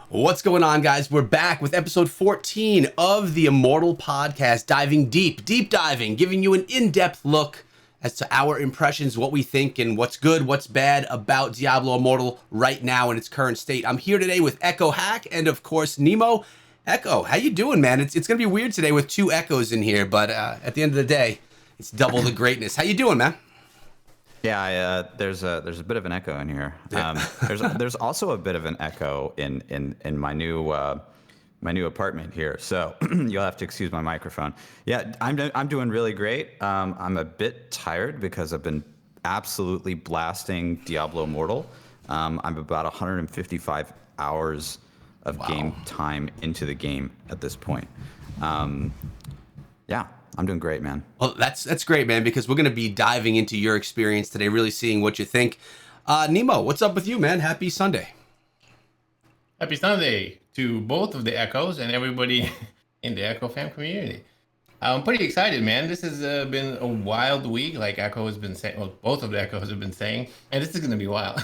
What's going on, guys? We're back with episode 14 of the Immortal podcast, diving deep diving, giving you an in-depth look as to our impressions, what we think, and what's good, what's bad about Diablo Immortal right now in its current state. I'm here today with Echohack and, of course, Nemo. Echo, how you doing, man? It's going to be weird today with two Echoes in here, but at the end of the day, it's double the greatness. How you doing, man? Yeah, there's a bit of an echo in here. There's also a bit of an echo in my new apartment here. So you'll have to excuse my microphone. Yeah, I'm doing really great. I'm a bit tired because I've been absolutely blasting Diablo Immortal. I'm about 155 hours of game time into the game at this point. Yeah. I'm doing great, man. Well, that's great, man, because we're going to be diving into your experience today, really seeing what you think. Nemo, what's up with you, man? Happy Sunday. Happy Sunday to both of the Echoes and everybody in the Echo fam community. I'm pretty excited, man. This has been a wild week, like Echo has been saying, well, both of the Echoes have been saying, and this is going to be wild.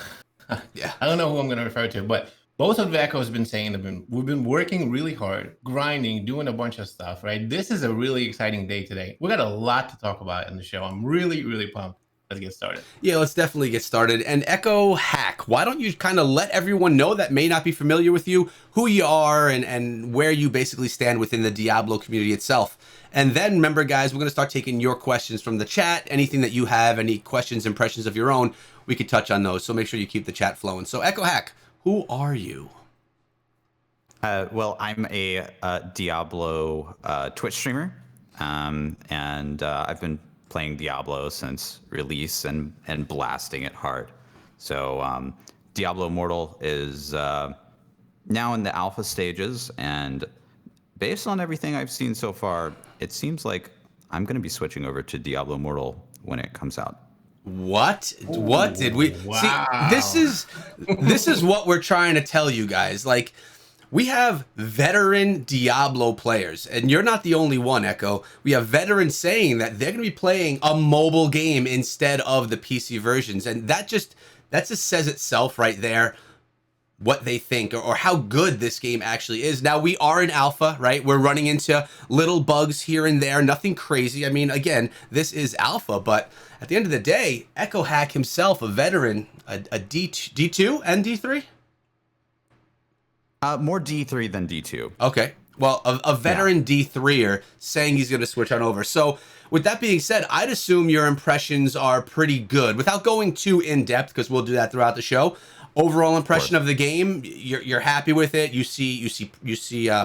Yeah. I don't know who I'm going to refer to, but both of the Echoes have been saying we've been working really hard, grinding, doing a bunch of stuff, right? This is a really exciting day today. We got a lot to talk about in the show. I'm really, really pumped. Let's get started. Yeah, let's definitely get started. And Echohack, why don't you kind of let everyone know that may not be familiar with you, who you are, and where you basically stand within the Diablo community itself. And then remember, guys, we're going to start taking your questions from the chat. Anything that you have, any questions, impressions of your own, we could touch on those. So make sure you keep the chat flowing. So Echohack, who are you? Well, I'm a Diablo Twitch streamer, and I've been playing Diablo since release and blasting it hard. So Diablo Immortal is now in the alpha stages, and based on everything I've seen so far, it seems like I'm going to be switching over to Diablo Immortal when it comes out. What did we wow. see? This is what we're trying to tell you guys. Like, we have veteran Diablo players, and you're not the only one, Echo. We have veterans saying that they're going to be playing a mobile game instead of the PC versions, and that just says itself right there, what they think or how good this game actually is. Now, we are in alpha, right? We're running into little bugs here and there, nothing crazy. I mean, again, this is alpha, but at the end of the day, Echohack himself, a veteran, a D2 and D3? More D3 than D2. Okay. Well, a veteran D3er saying he's going to switch on over. So with that being said, I'd assume your impressions are pretty good. Without going too in-depth, because we'll do that throughout the show, overall impression of the game, you're happy with it? You see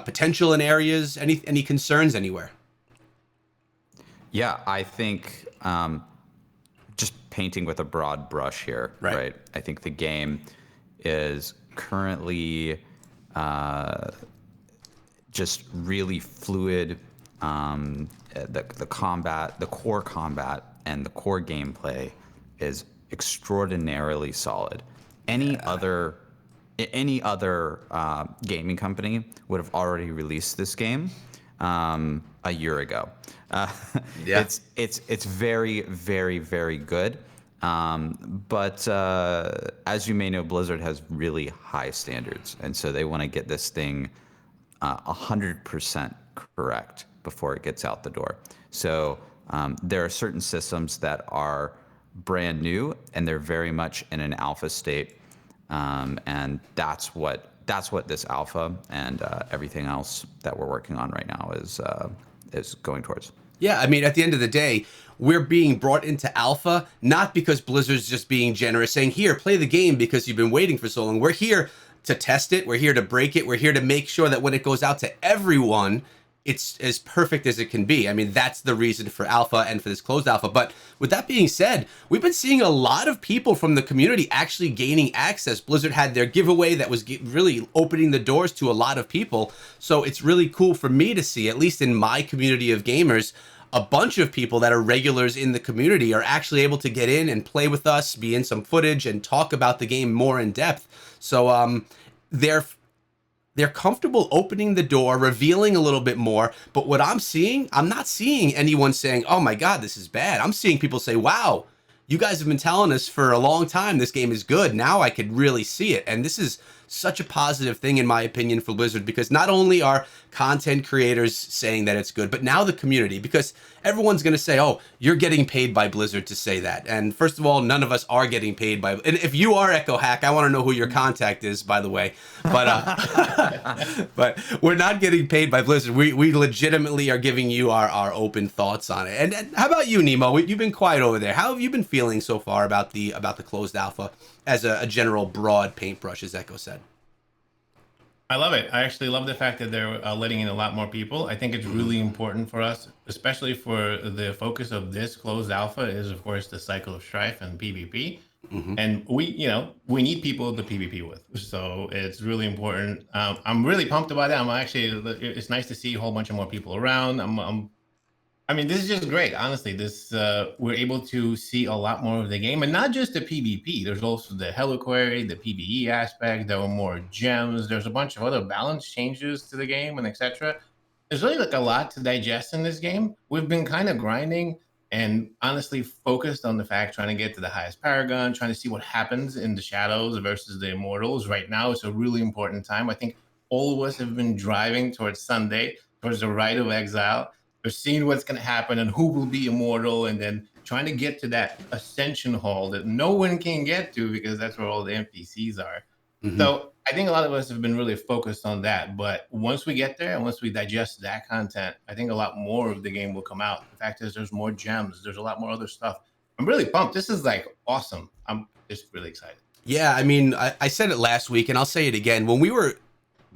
potential in areas? Any concerns anywhere? Yeah, I think just painting with a broad brush here, right? I think the game is currently just really fluid. The combat, the core combat, and the core gameplay is extraordinarily solid. Any other gaming company would have already released this game a year ago. It's very, very, very good. But as you may know, Blizzard has really high standards, and so they want to get this thing 100% correct before it gets out the door. So there are certain systems that are brand new, and they're very much in an alpha state, and that's what this alpha and everything else that we're working on right now is going towards. Yeah, I mean, at the end of the day, we're being brought into alpha, not because Blizzard's just being generous, saying, here, play the game because you've been waiting for so long. We're here to test it. We're here to break it. We're here to make sure that when it goes out to everyone, it's as perfect as it can be. I mean, that's the reason for alpha and for this closed alpha. But with that being said, we've been seeing a lot of people from the community actually gaining access. Blizzard had their giveaway that was really opening the doors to a lot of people. So it's really cool for me to see, at least in my community of gamers, a bunch of people that are regulars in the community are actually able to get in and play with us, be in some footage, and talk about the game more in depth. So they're comfortable opening the door, revealing a little bit more. But what I'm not seeing anyone saying, oh my God, this is bad. I'm seeing people say, wow, you guys have been telling us for a long time this game is good. Now I could really see it. And this is such a positive thing, in my opinion, for Blizzard, because not only are content creators saying that it's good, but now the community, because everyone's going to say, oh, you're getting paid by Blizzard to say that. And first of all, none of us are getting paid by, and if you are Echohack, I want to know who your contact is, by the way. But but we're not getting paid by Blizzard. We legitimately are giving you our open thoughts on it. And how about you, Nemo? You've been quiet over there. How have you been feeling so far about the closed alpha as a general broad paintbrush, as Echo said? I love it. I actually love the fact that they're letting in a lot more people. I think it's really important for us, especially for the focus of this closed alpha is, of course, the cycle of strife and PvP. And we need people to PvP with. So it's really important. I'm really pumped about it. It's nice to see a whole bunch of more people around. I mean, this is just great. Honestly, we're able to see a lot more of the game, and not just the PvP. There's also the Heliquary, the PvE aspect. There were more gems. There's a bunch of other balance changes to the game, and etc. There's really like a lot to digest in this game. We've been kind of grinding and honestly focused on the fact trying to get to the highest paragon, trying to see what happens in the shadows versus the immortals. Right now, it's a really important time. I think all of us have been driving towards Sunday, towards the Rite of Exile. We're seeing what's going to happen and who will be immortal, and then trying to get to that ascension hall that no one can get to because that's where all the NPCs are. So I think a lot of us have been really focused on that. But once we get there and once we digest that content, I think a lot more of the game will come out. The fact is, there's more gems. There's a lot more other stuff. I'm really pumped. This is like awesome. I'm just really excited. Yeah, I mean, I said it last week, and I'll say it again. When we were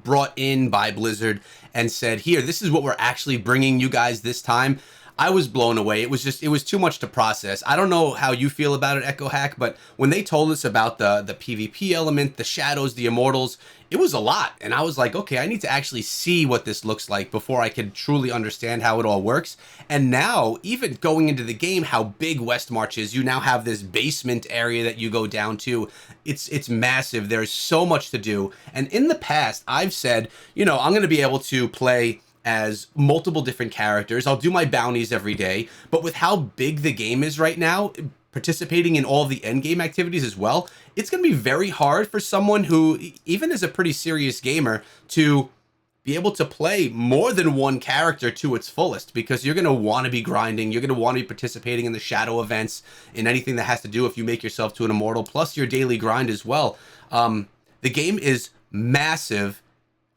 brought in by Blizzard and said, here, this is what we're actually bringing you guys this time, I was blown away. It was too much to process. I don't know how you feel about it, Echohack, but when they told us about the PvP element, the shadows, the immortals, it was a lot. And I was like, okay, I need to actually see what this looks like before I can truly understand how it all works. And now, even going into the game, how big Westmarch is, you now have this basement area that you go down to. It's massive. There's so much to do. And in the past, I've said, I'm going to be able to play as multiple different characters. I'll do my bounties every day, but with how big the game is right now, participating in all the end game activities as well, it's going to be very hard for someone who even is a pretty serious gamer to be able to play more than one character to its fullest, because you're going to want to be grinding, you're going to want to be participating in the shadow events, in anything that has to do if you make yourself to an immortal, plus your daily grind as well. The game is massive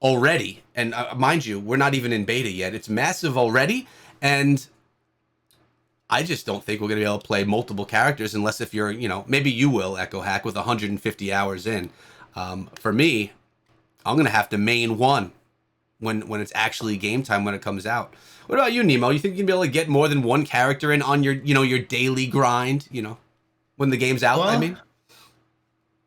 already, and mind you, we're not even in beta yet. It's massive already, and I just don't think we're gonna be able to play multiple characters unless if you're, maybe you will, Echohack, with 150 hours in. For me, I'm gonna have to main one when it's actually game time when it comes out. What about you, Nemo? You think you can be able to get more than one character in on your, your daily grind, when the game's out? Well,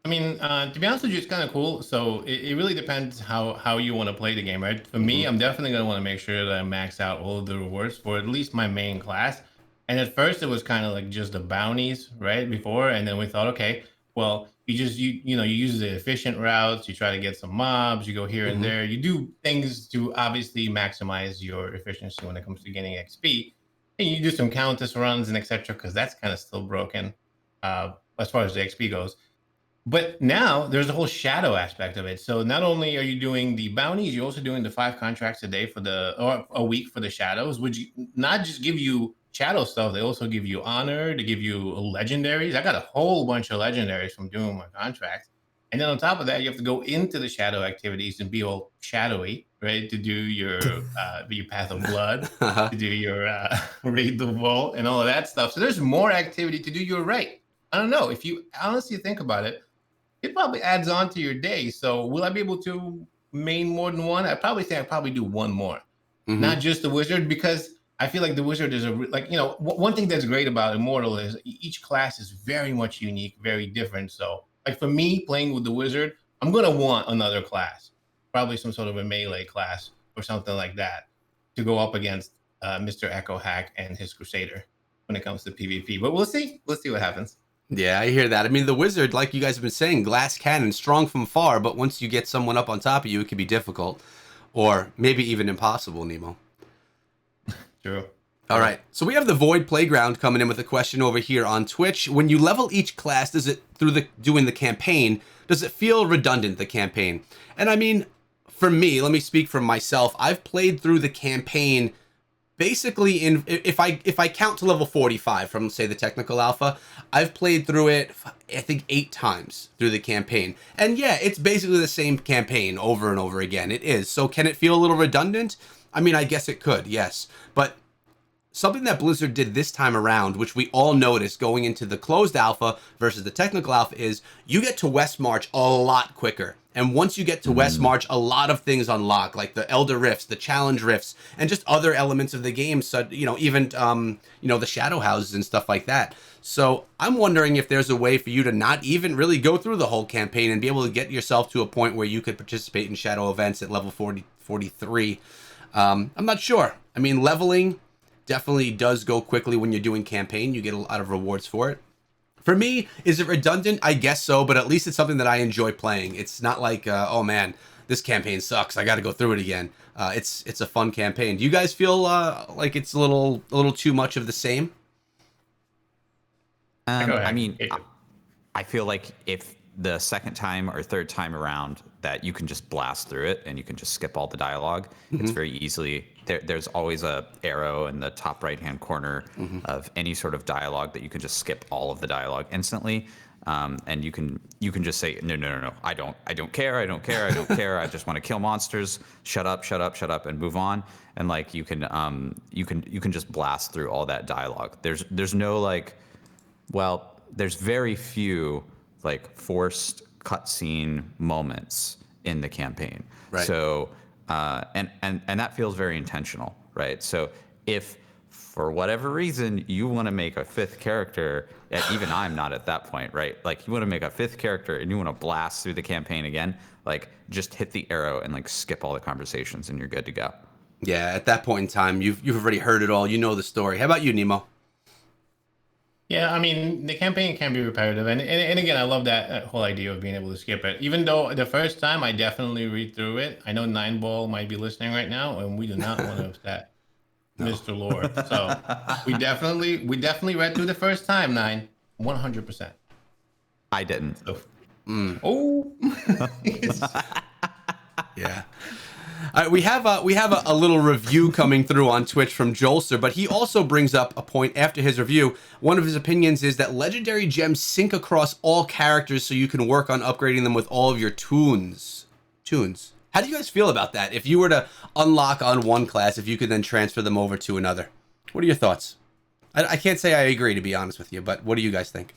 I mean, to be honest with you, it's kind of cool. So it really depends how you want to play the game, right? For me, I'm definitely going to want to make sure that I max out all of the rewards for at least my main class. And at first, it was kind of like just the bounties, right? Before, and then we thought, okay, well, you use the efficient routes. You try to get some mobs. You go here and there. You do things to obviously maximize your efficiency when it comes to getting XP. And you do some countess runs and etc. because that's kind of still broken as far as the XP goes. But now there's a whole shadow aspect of it. So not only are you doing the bounties, you're also doing the 5 contracts a day or a week for the shadows, which not just give you shadow stuff, they also give you honor, they give you legendaries. I got a whole bunch of legendaries from doing my contracts. And then on top of that, you have to go into the shadow activities and be all shadowy, right? To do your Path of Blood, to do your Raid the Vault and all of that stuff. So there's more activity to do your right. I don't know. If you honestly think about it, it probably adds on to your day. So will I be able to main more than one? I probably think I probably do one more, not just the wizard, because I feel like the wizard is one thing that's great about Immortal is each class is very much unique, very different. So like for me playing with the wizard, I'm going to want another class, probably some sort of a melee class or something like that to go up against Mr. Echohack and his Crusader when it comes to PvP. But we'll see. We'll see what happens. Yeah, I hear that. I mean, the wizard, like you guys have been saying, glass cannon, strong from far, but once you get someone up on top of you, it can be difficult, or maybe even impossible, Nemo. True. All right. So we have the Void Playground coming in with a question over here on Twitch. When you level each class, does it doing the campaign, does it feel redundant, the campaign? And I mean, for me, let me speak for myself. I've played through the campaign basically in if I count to level 45 from, say, the technical alpha, I've played through it I think 8 times through the campaign. And yeah, it's basically the same campaign over and over again. It is. So can it feel a little redundant? I mean, I guess it could, yes. But something that Blizzard did this time around, which we all noticed going into the closed alpha versus the technical alpha, is you get to West March a lot quicker. And once you get to West March, a lot of things unlock, like the Elder Rifts, the Challenge Rifts, and just other elements of the game. So, even, the Shadow Houses and stuff like that. So I'm wondering if there's a way for you to not even really go through the whole campaign and be able to get yourself to a point where you could participate in Shadow events at level 43. I'm not sure. I mean, leveling definitely does go quickly when you're doing campaign. You get a lot of rewards for it. For me, is it redundant? I guess so, but at least it's something that I enjoy playing. It's not like, oh man, this campaign sucks, I got to go through it again. It's a fun campaign. Do you guys feel like it's a little too much of the same? I mean, I feel like if the second time or third time around that you can just blast through it and you can just skip all the dialogue, it's very easily there's always a arrow in the top right hand corner of any sort of dialogue that you can just skip all of the dialogue instantly, and you can just say no, I don't care, I just want to kill monsters, shut up and move on. And like you can just blast through all that dialogue. There's no like, well, there's very few like forced cutscene moments in the campaign. Right. So and that feels very intentional, right? So if for whatever reason you want to make a 5th character, and even I'm not at that point, right? Like you want to make a 5th character and you want to blast through the campaign again, like just hit the arrow and like skip all the conversations and you're good to go. Yeah, at that point in time, you've already heard it all. You know the story. How about you, Nemo? Yeah, I mean, the campaign can be repetitive. And again, I love that whole idea of being able to skip it. Even though the first time I definitely read through it. I know Nine Ball might be listening right now, and we do not want to upset Mr. Lord. So we definitely read through the first time, 100%. I didn't. So, Oh. Yeah. All right, we have a little review coming through on Twitch from Jolster, but he also brings up a point after his review. One of his opinions is that legendary gems sync across all characters, so you can work on upgrading them with all of your tunes. How do you guys feel about that? If you were to unlock on one class, if you could then transfer them over to another, what are your thoughts? I can't say I agree, to be honest with you, but what do you guys think?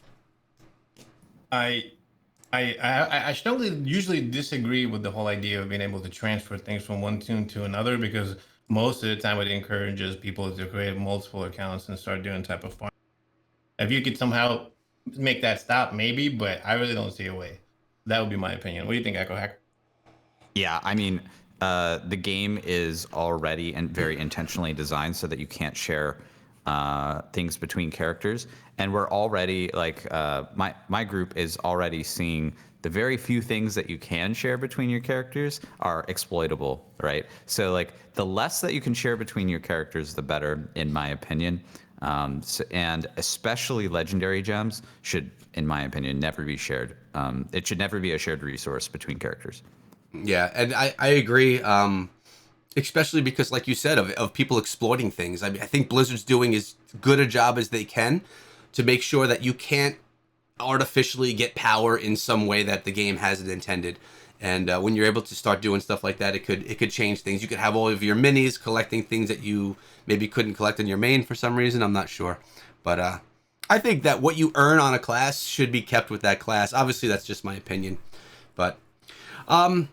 I strongly usually disagree with the whole idea of being able to transfer things from one tune to another, because most of the time it encourages people to create multiple accounts and start doing type of fun. If you could somehow make that stop, maybe, but I really don't see a way. That would be my opinion. What do you think, Echohack? Yeah, I mean, the game is already and very intentionally designed so that you can't share things between characters, and we're already like my group is already seeing the very few things that you can share between your characters are exploitable, right? So like the less that you can share between your characters, the better, in my opinion. And especially legendary gems should, in my opinion, never be shared. It should never be a shared resource between characters. Yeah, and I agree. Especially because, like you said, of people exploiting things. I mean, I think Blizzard's doing as good a job as they can to make sure that you can't artificially get power in some way that the game hasn't intended. And when you're able to start doing stuff like that, it could change things. You could have all of your minis collecting things that you maybe couldn't collect in your main for some reason. I'm not sure, but I think that what you earn on a class should be kept with that class. Obviously, that's just my opinion, but.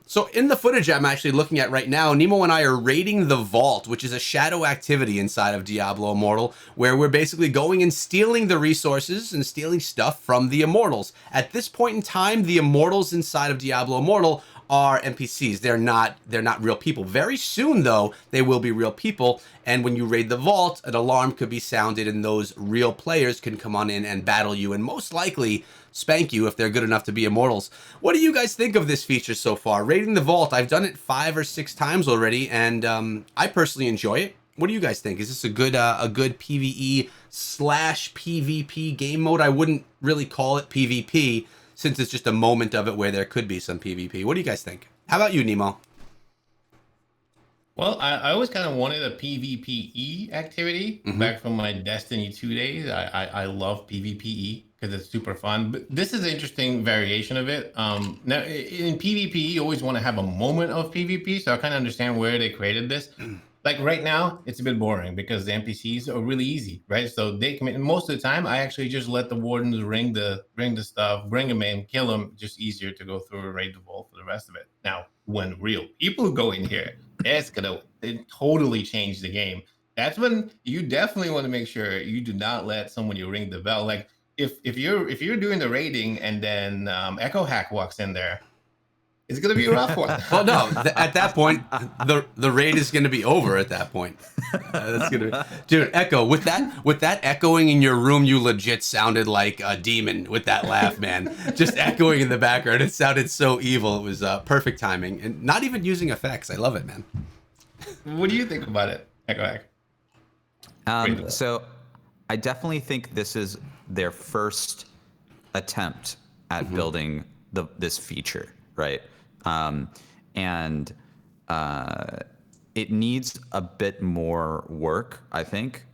So in the footage I'm actually looking at right now, Nemo and I are raiding the Vault, which is a shadow activity inside of Diablo Immortal, where we're basically going and stealing the resources and stealing stuff from the Immortals. At this point in time, the Immortals inside of Diablo Immortal are NPCs. They're not real people. Very soon, though, they will be real people. And when you raid the Vault, an alarm could be sounded, and those real players can come on in and battle you, and most likely spank you if they're good enough to be Immortals. What do you guys think of this feature so far? Raiding the Vault, I've done it 5 or 6 times already, and I personally enjoy it. What do you guys think? Is this a good PvE slash PvP game mode? I wouldn't really call it PvP since it's just a moment of it where there could be some PvP. What do you guys think? How about you, Nemo? Well, I always kind of wanted a PvPE activity back from my Destiny 2 days. I love PvPE because it's super fun. But this is an interesting variation of it. Now, in PvP, you always want to have a moment of PvP, so I kind of understand where they created this. Like right now, it's a bit boring because the NPCs are really easy, right? So they come in. Most of the time, I actually just let the wardens ring the stuff, bring them in, kill them. Just easier to go through and raid the vault for the rest of it. Now, when real people go in here, it's gonna totally change the game. That's when you definitely want to make sure you do not let somebody ring the bell. Like if you're doing the raiding and then Echohack walks in there, it's gonna be a rough one. Well, no. At that point, the raid is going to be over. At that point, that's gonna be, dude. Echo with that echoing in your room, you legit sounded like a demon with that laugh, man. Just echoing in the background, it sounded so evil. It was perfect timing, and not even using effects. I love it, man. What do you think about it, Echohack? So I definitely think this is their first attempt at building this feature, right? And it needs a bit more work, I think.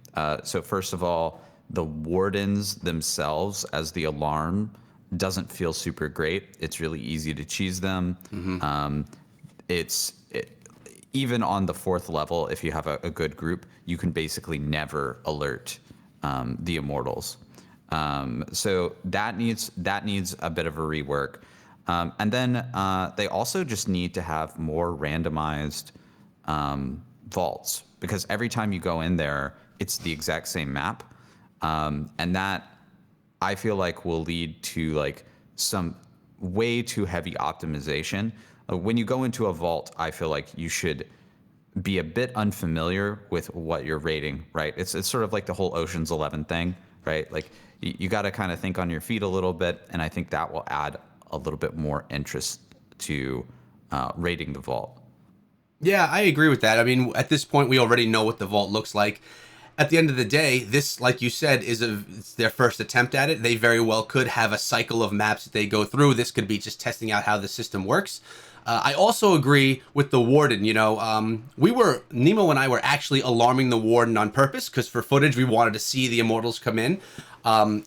So first of all, the wardens themselves as the alarm doesn't feel super great. It's really easy to cheese them. Even on the 4th level, if you have a good group, you can basically never alert the immortals. So that needs a bit of a rework. And then they also just need to have more randomized vaults, because every time you go in there, it's the exact same map. And that, I feel like, will lead to like some way too heavy optimization. When you go into a vault, I feel like you should be a bit unfamiliar with what you're rating, right? It's sort of like the whole Ocean's 11 thing, right? Like you got to kind of think on your feet a little bit, and I think that will add a little bit more interest to rating the vault. Yeah, I agree with that. I mean, at this point, we already know what the vault looks like. At the end of the day, this, like you said, it's their first attempt at it. They very well could have a cycle of maps that they go through. This could be just testing out how the system works. I also agree with the warden. You know, Nemo and I were actually alarming the warden on purpose because for footage we wanted to see the immortals come in.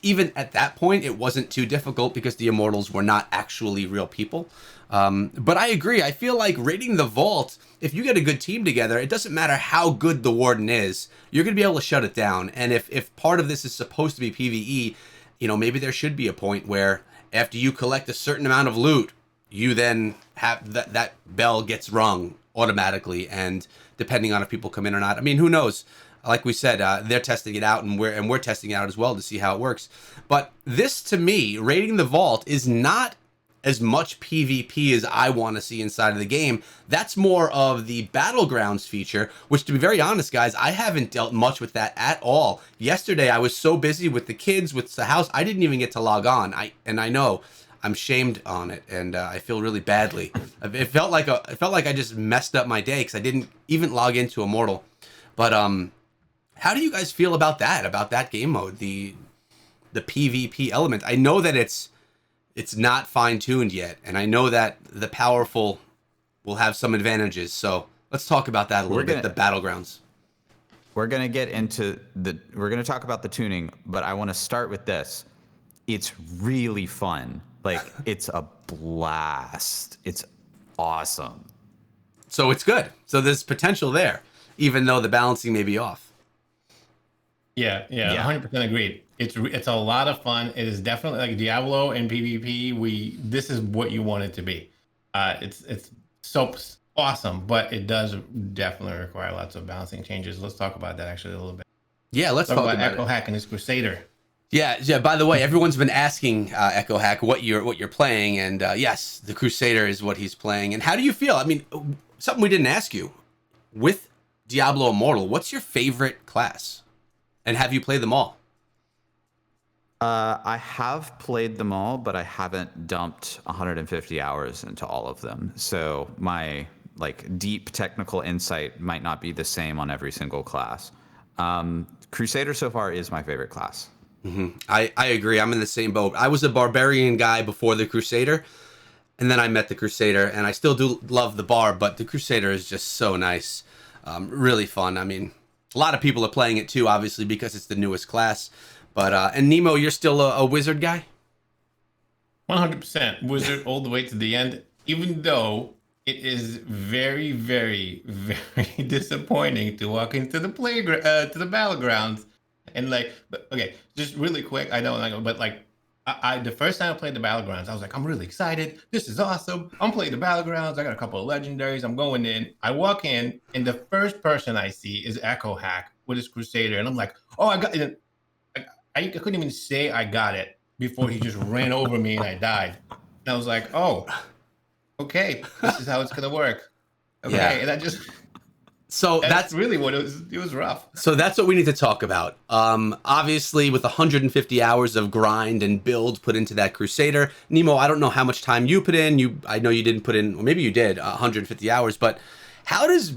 Even at that point, it wasn't too difficult because the immortals were not actually real people. But I agree. I feel like raiding the vault, if you get a good team together, it doesn't matter how good the warden is, you're going to be able to shut it down. And if part of this is supposed to be PvE, you know, maybe there should be a point where after you collect a certain amount of loot, you then have that bell gets rung automatically. And depending on if people come in or not, I mean, who knows? Like we said, they're testing it out, and we're testing it out as well to see how it works. But this, to me, raiding the vault is not as much PvP as I want to see inside of the game. That's more of the Battlegrounds feature, which, to be very honest, guys, I haven't dealt much with that at all. Yesterday, I was so busy with the kids, with the house, I didn't even get to log on. I know I'm shamed on it, and I feel really badly. It felt like I just messed up my day because I didn't even log into Immortal. But how do you guys feel about that game mode, the PvP element? I know that it's not fine-tuned yet, and I know that the powerful will have some advantages. So let's talk about that a little bit, the Battlegrounds. We're going to talk about the tuning, but I want to start with this. It's really fun. Like, it's a blast. It's awesome. So it's good. So there's potential there, even though the balancing may be off. Yeah, 100% agreed. It's a lot of fun. It is definitely like Diablo and PvP. This is what you want it to be. It's so awesome, but it does definitely require lots of balancing changes. Let's talk about that actually a little bit. Yeah, let's talk about Echohack and his Crusader. Yeah. By the way, everyone's been asking Echohack what you're playing, and yes, the Crusader is what he's playing. And how do you feel? I mean, something we didn't ask you with Diablo Immortal. What's your favorite class, and have you played them all? I have played them all, but I haven't dumped 150 hours into all of them. So my like deep technical insight might not be the same on every single class. Crusader so far is my favorite class. I agree. I'm in the same boat. I was a barbarian guy before the Crusader, and then I met the Crusader, and I still do love the Bar, but the Crusader is just so nice. Really fun. I mean, a lot of people are playing it too, obviously, because it's the newest class. But, and Nemo, you're still a wizard guy? 100% wizard all the way to the end, even though it is very, very, very disappointing to walk into the playground, to the battlegrounds, and like, but okay, just really quick. I don't like, but like, I the first time I played the battlegrounds, I was like, I'm really excited. This is awesome. I'm playing the battlegrounds. I got a couple of legendaries. I'm going in. I walk in, and the first person I see is Echohack with his Crusader, and I'm like, oh, I got it. I couldn't even say I got it before he just ran over me and I died. And I was like, oh, okay, this is how it's gonna work. Okay, Yeah. and I just So that's really what it was. It was rough. So that's what we need to talk about. Obviously, with 150 hours of grind and build put into that Crusader, Nemo, I don't know how much time you put in. I know you didn't put in, or maybe you did, 150 hours. But how is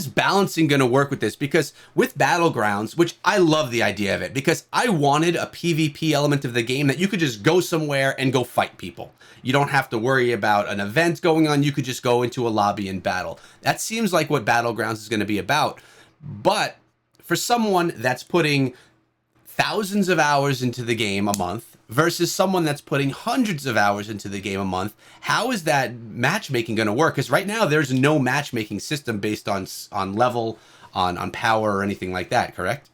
balancing going to work with this? Because with Battlegrounds, which I love the idea of it, because I wanted a PvP element of the game that you could just go somewhere and go fight people. You don't have to worry about an event going on. You could just go into a lobby and battle. That seems like what Battlegrounds is going to be about. But for someone that's putting thousands of hours into the game a month versus someone that's putting hundreds of hours into the game a month, how is that matchmaking going to work? Because right now there's no matchmaking system based on level, on power, or anything like that, correct?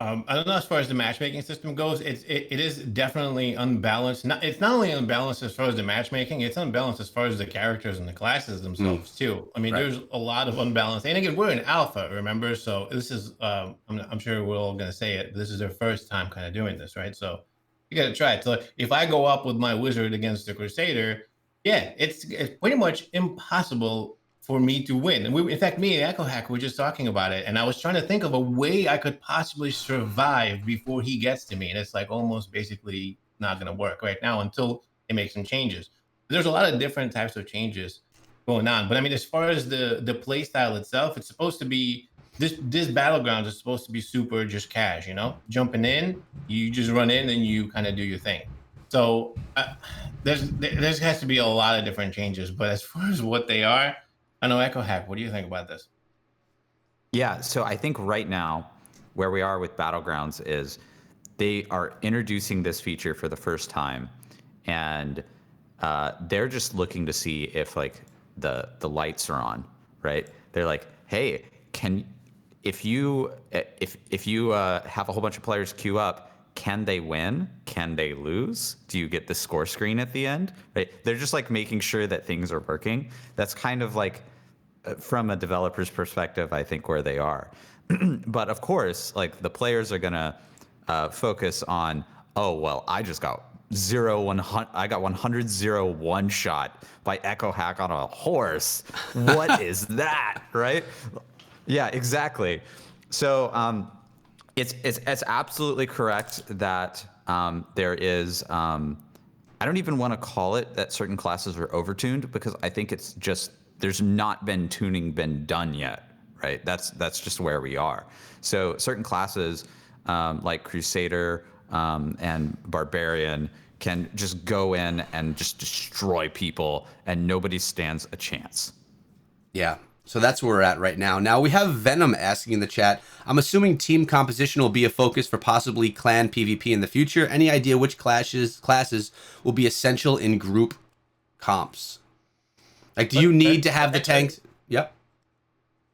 I don't know as far as the matchmaking system goes. It is definitely unbalanced. It's not only unbalanced as far as the matchmaking, it's unbalanced as far as the characters and the classes themselves too. I mean, Right. there's a lot of unbalance. And again, we're in alpha, remember? So this is I'm sure we're all gonna say it, but this is their first time kind of doing this, right? So you gotta try it. So if I go up with my wizard against the Crusader, yeah, it's pretty much impossible for me to win. And in fact, me and Echohack were just talking about it, and I was trying to think of a way I could possibly survive before he gets to me, and it's like almost basically not going to work right now until they make some changes. There's a lot of different types of changes going on, but I mean, as far as the play style itself, it's supposed to be this battlegrounds is supposed to be super just cash, jumping in, you just run in and you kind of do your thing. So there has to be a lot of different changes, but as far as what they are, I know Echohack. What do you think about this? Yeah, so I think right now where we are with Battlegrounds is they are introducing this feature for the first time, and they're just looking to see if like the lights are on, right? They're like, hey, if you have a whole bunch of players queue up, can they win? Can they lose? Do you get the score screen at the end? Right? They're just like making sure that things are working. That's kind of like from a developer's perspective, I think where they are. But of course, like the players are gonna focus on, oh well, I just got 100. I got 100-0 shot by Echohack on a horse. What is that, right? Yeah, exactly. So it's absolutely correct that there is. I don't even want to call it that certain classes are overtuned, because I think it's just there's not been tuning been done yet, right? That's just where we are. So certain classes like Crusader and Barbarian can just go in and just destroy people and nobody stands a chance. Yeah. So that's where we're at right now. Now we have Venom asking in the chat, I'm assuming team composition will be a focus for possibly clan PvP in the future. Any idea which classes will be essential in group comps? Like, do you need to have the tanks? Yep.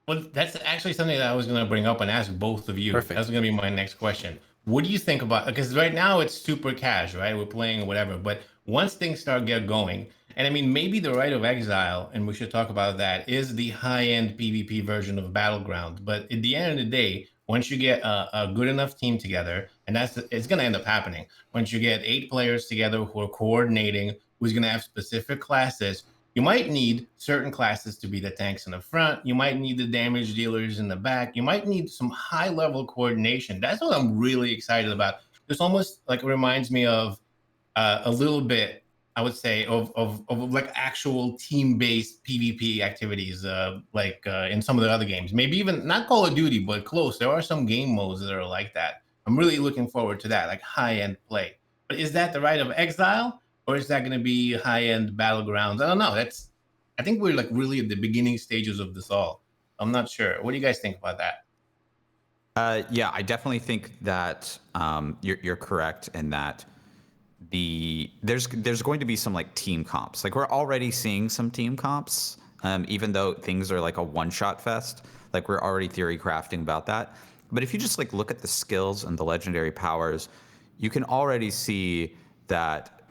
Well, that's actually something that I was going to bring up and ask both of you. Perfect. That's going to be my next question. What do you think about, because right now it's super cash, right? We're playing or whatever, but once things start going, and I mean, maybe the Rite of Exile, and we should talk about that, is the high-end PvP version of Battleground. But at the end of the day, once you get a good enough team together, and it's going to end up happening, once you get 8 players together who are coordinating, who's going to have specific classes, you might need certain classes to be the tanks in the front. You might need the damage dealers in the back. You might need some high-level coordination. That's what I'm really excited about. This almost like reminds me of a little bit I would say, of like actual team-based PvP activities, in some of the other games. Maybe even not Call of Duty, but close. There are some game modes that are like that. I'm really looking forward to that, like high-end play. But is that the Rite of Exile, or is that going to be high-end Battlegrounds? I don't know. I think we're like really at the beginning stages of this all. I'm not sure. What do you guys think about that? Yeah, I definitely think that you're correct in that there's going to be some like team comps. Like we're already seeing some team comps, even though things are like a one-shot fest. Like we're already theory crafting about that. But if you just like look at the skills and the legendary powers, you can already see that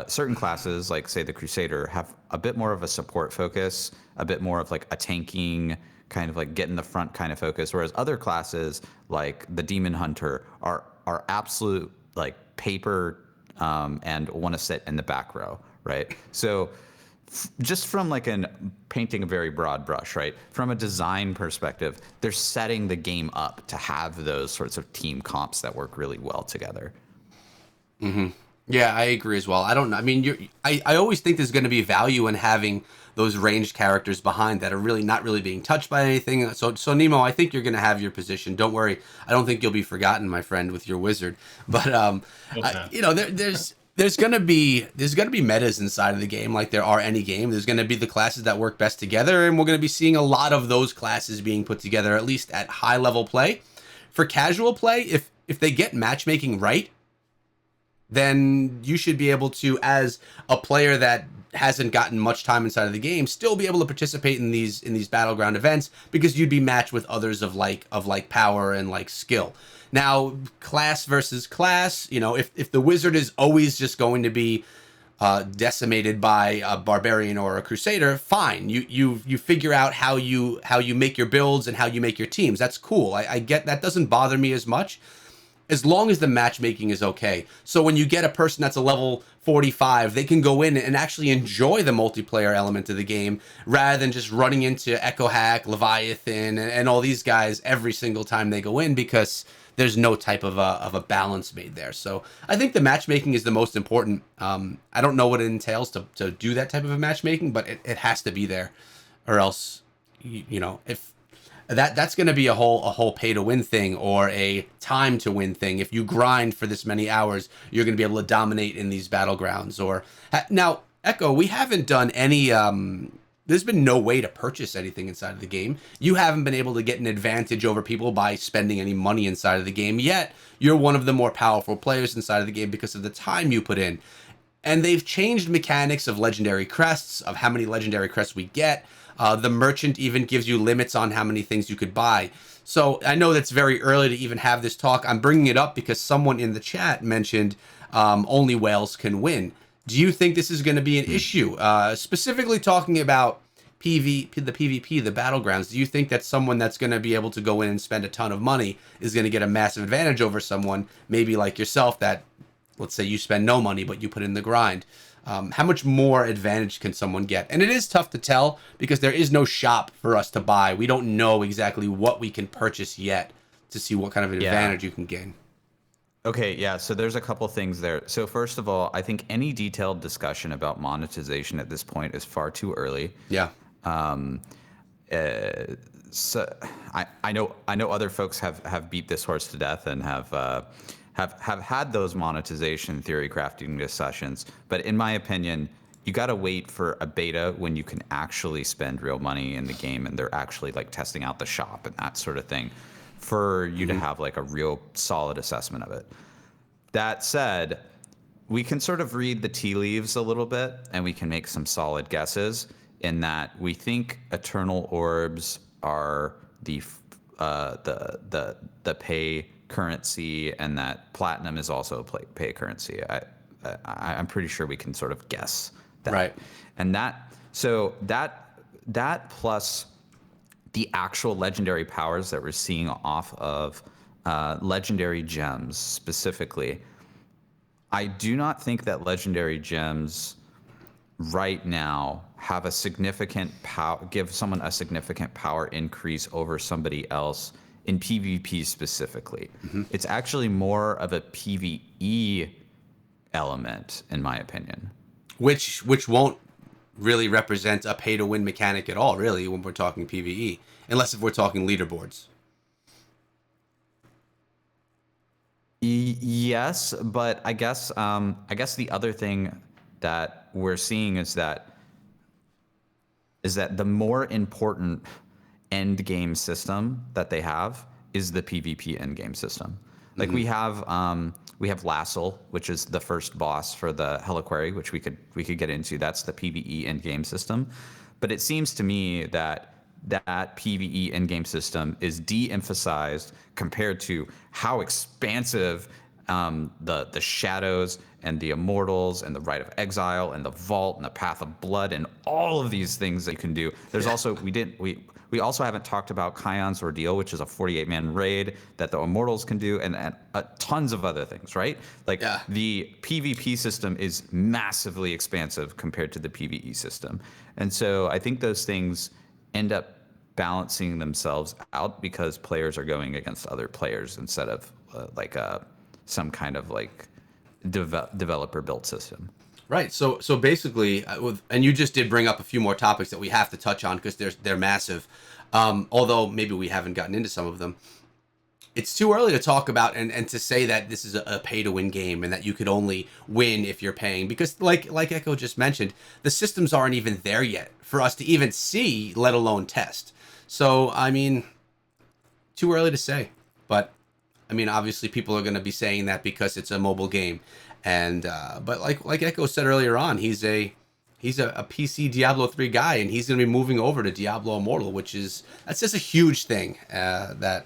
certain classes, like say the Crusader, have a bit more of a support focus, a bit more of like a tanking kind of like get in the front kind of focus, whereas other classes like the Demon Hunter are absolute like paper and want to sit in the back row, right? So just from like painting a very broad brush, right? From a design perspective, they're setting the game up to have those sorts of team comps that work really well together. Yeah, I agree as well. I don't know. I mean, I always think there's going to be value in having those ranged characters behind that are really not really being touched by anything. So Nemo, I think you're going to have your position. Don't worry. I don't think you'll be forgotten, my friend, with your wizard. But there's going to be metas inside of the game like there are any game. There's going to be the classes that work best together, and we're going to be seeing a lot of those classes being put together, at least at high level play. For casual play, if they get matchmaking right, then you should be able to, as a player that hasn't gotten much time inside of the game, still be able to participate in these battleground events because you'd be matched with others of like power and like skill. Now, class versus class, if the wizard is always just going to be decimated by a barbarian or a crusader, fine. You figure out how you make your builds and how you make your teams. That's cool. I get that. Doesn't bother me as much, as long as the matchmaking is okay. So when you get a person that's a level 45, they can go in and actually enjoy the multiplayer element of the game rather than just running into Echohack, Leviathan, and all these guys every single time they go in because there's no type of a balance made there. So I think the matchmaking is the most important. I don't know what it entails to do that type of a matchmaking, but it has to be there, or else, if that's going to be a whole pay to win thing or a time to win thing. If you grind for this many hours, you're going to be able to dominate in these battlegrounds. Or now, Echo, we haven't done any. There's been no way to purchase anything inside of the game. You haven't been able to get an advantage over people by spending any money inside of the game. Yet you're one of the more powerful players inside of the game because of the time you put in. And they've changed mechanics of legendary crests, of how many legendary crests we get. The merchant even gives you limits on how many things you could buy. So I know that's very early to even have this talk. I'm bringing it up because someone in the chat mentioned only whales can win. Do you think this is going to be an issue? Specifically talking about the PvP, the battlegrounds. Do you think that someone that's going to be able to go in and spend a ton of money is going to get a massive advantage over someone, maybe like yourself, that, let's say you spend no money, but you put in the grind? How much more advantage can someone get? And it is tough to tell because there is no shop for us to buy. We don't know exactly what we can purchase yet to see what kind of advantage you can gain. Okay, yeah, so there's a couple things there. So first of all, I think any detailed discussion about monetization at this point is far too early. Yeah. So I know other folks have beat this horse to death and have had those monetization theory crafting discussions, but in my opinion, you got to wait for a beta when you can actually spend real money in the game and they're actually like testing out the shop and that sort of thing for you to have like a real solid assessment of it. That said, we can sort of read the tea leaves a little bit and we can make some solid guesses in that we think eternal orbs are the pay currency and that platinum is also a pay currency. I'm pretty sure we can sort of guess that. Right. And that plus the actual legendary powers that we're seeing off of legendary gems specifically. I do not think that legendary gems right now have a significant give someone a significant power increase over somebody else in PvP specifically. It's actually more of a PvE element, in my opinion. which won't really represent a pay to win mechanic at all, really, when we're talking PvE, unless if we're talking leaderboards. Yes, but I guess the other thing that we're seeing is that the more important end game system that they have is the PvP end game system. Like we have Lassel, which is the first boss for the Heliquary, which we could get into. That's the PvE end game system. But it seems to me that PvE end game system is de-emphasized compared to how expansive the shadows and the immortals and the Rite of Exile and the vault and the Path of Blood and all of these things that you can do. There's also we also haven't talked about Kion's Ordeal, which is a 48-man raid that the immortals can do, and tons of other things, right? Like the PvP system is massively expansive compared to the PvE system, and so I think those things end up balancing themselves out because players are going against other players instead of some kind of like developer built system. Right. So basically, and you just did bring up a few more topics that we have to touch on because they're massive. Although maybe we haven't gotten into some of them. It's too early to talk about and to say that this is a pay to win game and that you could only win if you're paying, because like Echo just mentioned, the systems aren't even there yet for us to even see, let alone test. So I mean, too early to say. But I mean, obviously people are going to be saying that because it's a mobile game. And but like Echo said earlier on, he's a PC Diablo 3 guy, and he's going to be moving over to Diablo Immortal, that's just a huge thing, that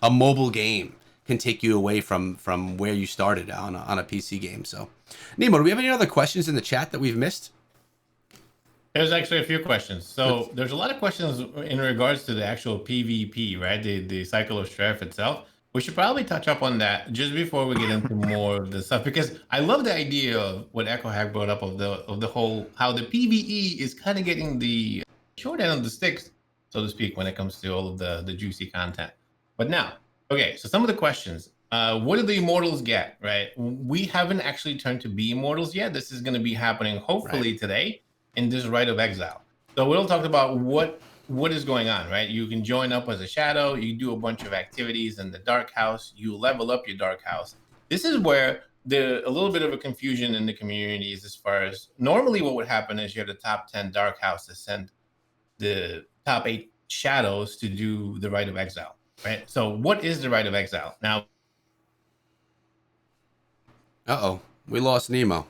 a mobile game can take you away from where you started on a PC game. So, Nemo, do we have any other questions in the chat that we've missed? There's actually a few questions. So there's a lot of questions in regards to the actual PvP, right? The cycle of strife itself. We should probably touch up on that just before we get into more of the stuff, because I love the idea of what Echohack brought up of the whole, how the PvE is kind of getting the short end of the sticks, so to speak, when it comes to all of the juicy content. But now, okay, so some of the questions. What do the Immortals get, right? We haven't actually turned to be Immortals yet. This is going to be happening hopefully today in this Rite of Exile. So we'll talk about what is going on, right? You can join up as a shadow, you do a bunch of activities in the dark house, you level up your dark house. This is where a little bit of a confusion in the community is, as far as normally what would happen is you have the top 10 dark houses send the top 8 shadows to do the Rite of Exile, right? So what is the Rite of Exile? Now, we lost Nemo.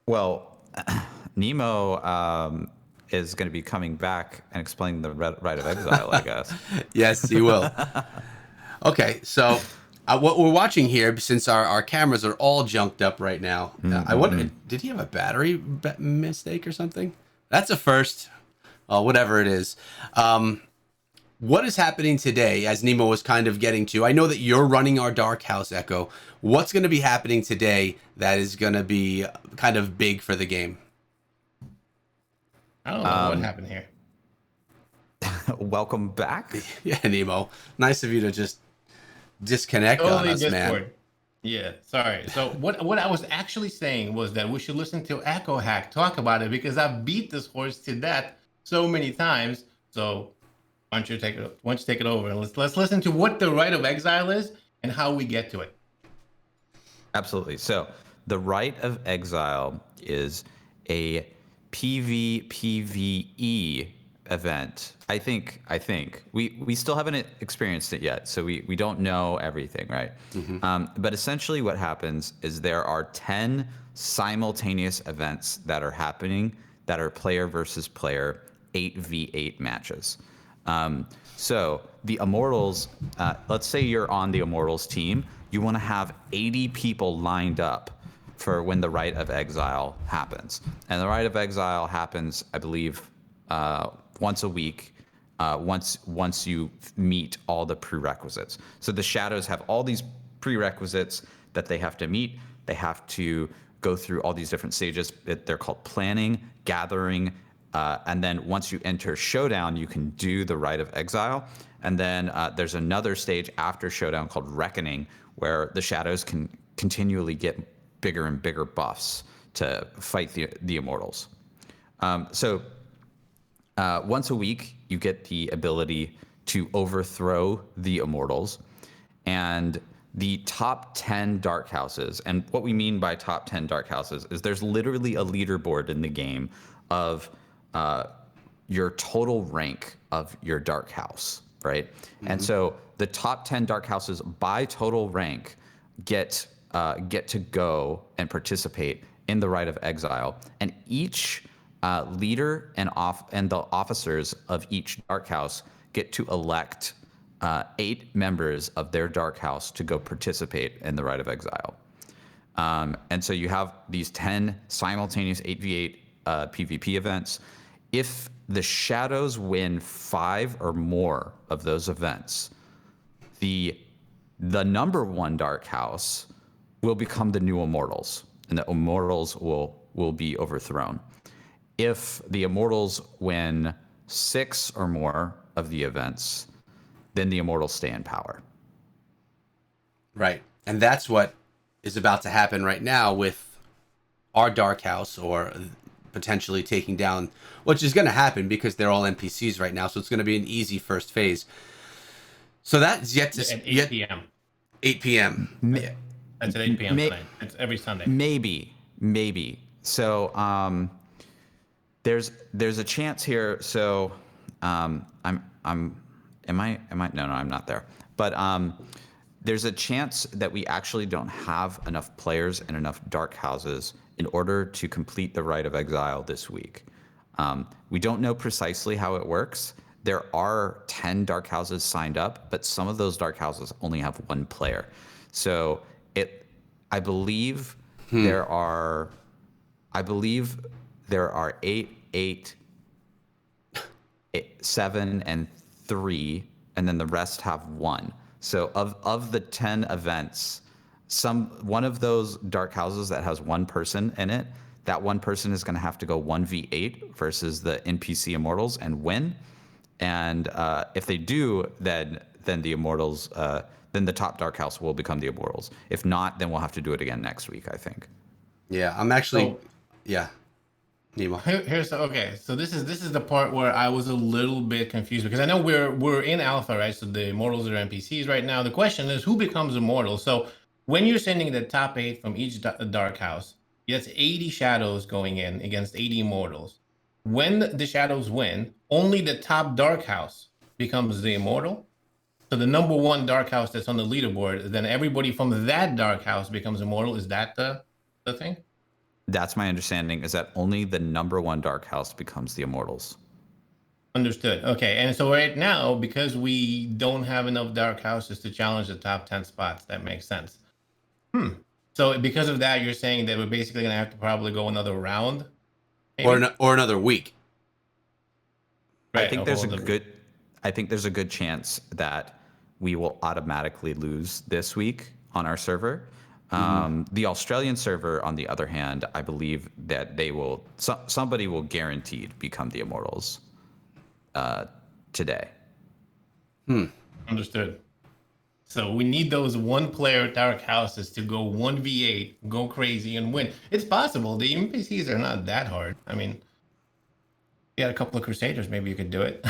Well, Nemo is going to be coming back and explaining the Rite of Exile, I guess. Yes, he will. Okay, so what we're watching here, since our cameras are all junked up right now, I wonder, did he have a battery mistake or something? That's a first. Whatever it is. What is happening today, as Nemo was kind of getting to? I know that you're running our Dark House, Echo. What's going to be happening today that is going to be kind of big for the game? I don't know what happened here. Welcome back. Yeah, Nemo. Nice of you to just disconnect on us, Discord. man. Yeah, sorry. So what I was actually saying was that we should listen to Echohack talk about it, because I've beat this horse to death so many times. So why don't you take it over and let's listen to what the Rite of Exile is and how we get to it. Absolutely. So the Rite of Exile is a PvPvE event. I think we still haven't experienced it yet, so we don't know everything, right? But essentially what happens is there are 10 simultaneous events that are happening that are player versus player 8v8 matches. So the Immortals, let's say you're on the Immortals team, you want to have 80 people lined up for when the Rite of Exile happens. And the Rite of Exile happens, I believe, once a week, once you meet all the prerequisites. So the shadows have all these prerequisites that they have to meet. They have to go through all these different stages. They're called planning, gathering, and then once you enter Showdown, you can do the Rite of Exile. And then there's another stage after Showdown called Reckoning, where the shadows can continually get bigger and bigger buffs to fight the Immortals. So once a week, you get the ability to overthrow the Immortals, and the top 10 dark houses. And what we mean by top 10 dark houses is there's literally a leaderboard in the game of your total rank of your dark house, right? Mm-hmm. And so the top 10 dark houses by total rank get to go and participate in the Rite of Exile, and each leader and the officers of each dark house get to elect 8 members of their dark house to go participate in the Rite of Exile. And so you have these 10 simultaneous 8v8 PvP events. If the Shadows win 5 or more of those events, the number 1 dark house will become the new Immortals, and the Immortals will be overthrown. If the Immortals win 6 or more of the events, then the Immortals stay in power. Right. And that's what is about to happen right now with our Dark House, or potentially taking down, which is going to happen because they're all NPCs right now. So it's going to be an easy first phase. So that's yet to... At 8 p.m. 8 p.m. That's at 8 p.m. tonight. It's every Sunday. Maybe. So there's a chance here. So Am I? No, I'm not there. But there's a chance that we actually don't have enough players and enough dark houses in order to complete the Rite of Exile this week. We don't know precisely how it works. There are 10 dark houses signed up, but some of those dark houses only have 1 player. So I believe there are 8, 7, and 3, and then the rest have 1. So of the 10 events, one of those dark houses that has 1 person in it, that 1 person is going to have to go 1v8 versus the NPC Immortals and win. And if they do, then the Immortals, then the top dark house will become the Immortals. If not, then we'll have to do it again next week, I think. Yeah, I'm actually, yeah. Nemo. So this is the part where I was a little bit confused, because I know we're in alpha, right? So the Immortals are NPCs right now. The question is, who becomes immortal? So when you're sending the top 8 from each dark house, that's 80 Shadows going in against 80 Immortals. When the Shadows win, only the top dark house becomes the immortal. So the number 1 dark house that's on the leaderboard, then everybody from that dark house becomes immortal. Is that the thing? That's my understanding, is that only the number 1 dark house becomes the Immortals. Understood. Okay. And so right now, because we don't have enough dark houses to challenge the top 10 spots, that makes sense. So because of that, you're saying that we're basically going to have to probably go another round? Maybe? Or another week. Right. I think there's a good chance that we will automatically lose this week on our server. The Australian server, on the other hand, I believe that somebody will guaranteed become the Immortals today. Understood. So we need those 1-player dark houses to go 1v8, go crazy, and win. It's possible. The NPCs are not that hard. I mean, you had a couple of Crusaders, maybe you could do it.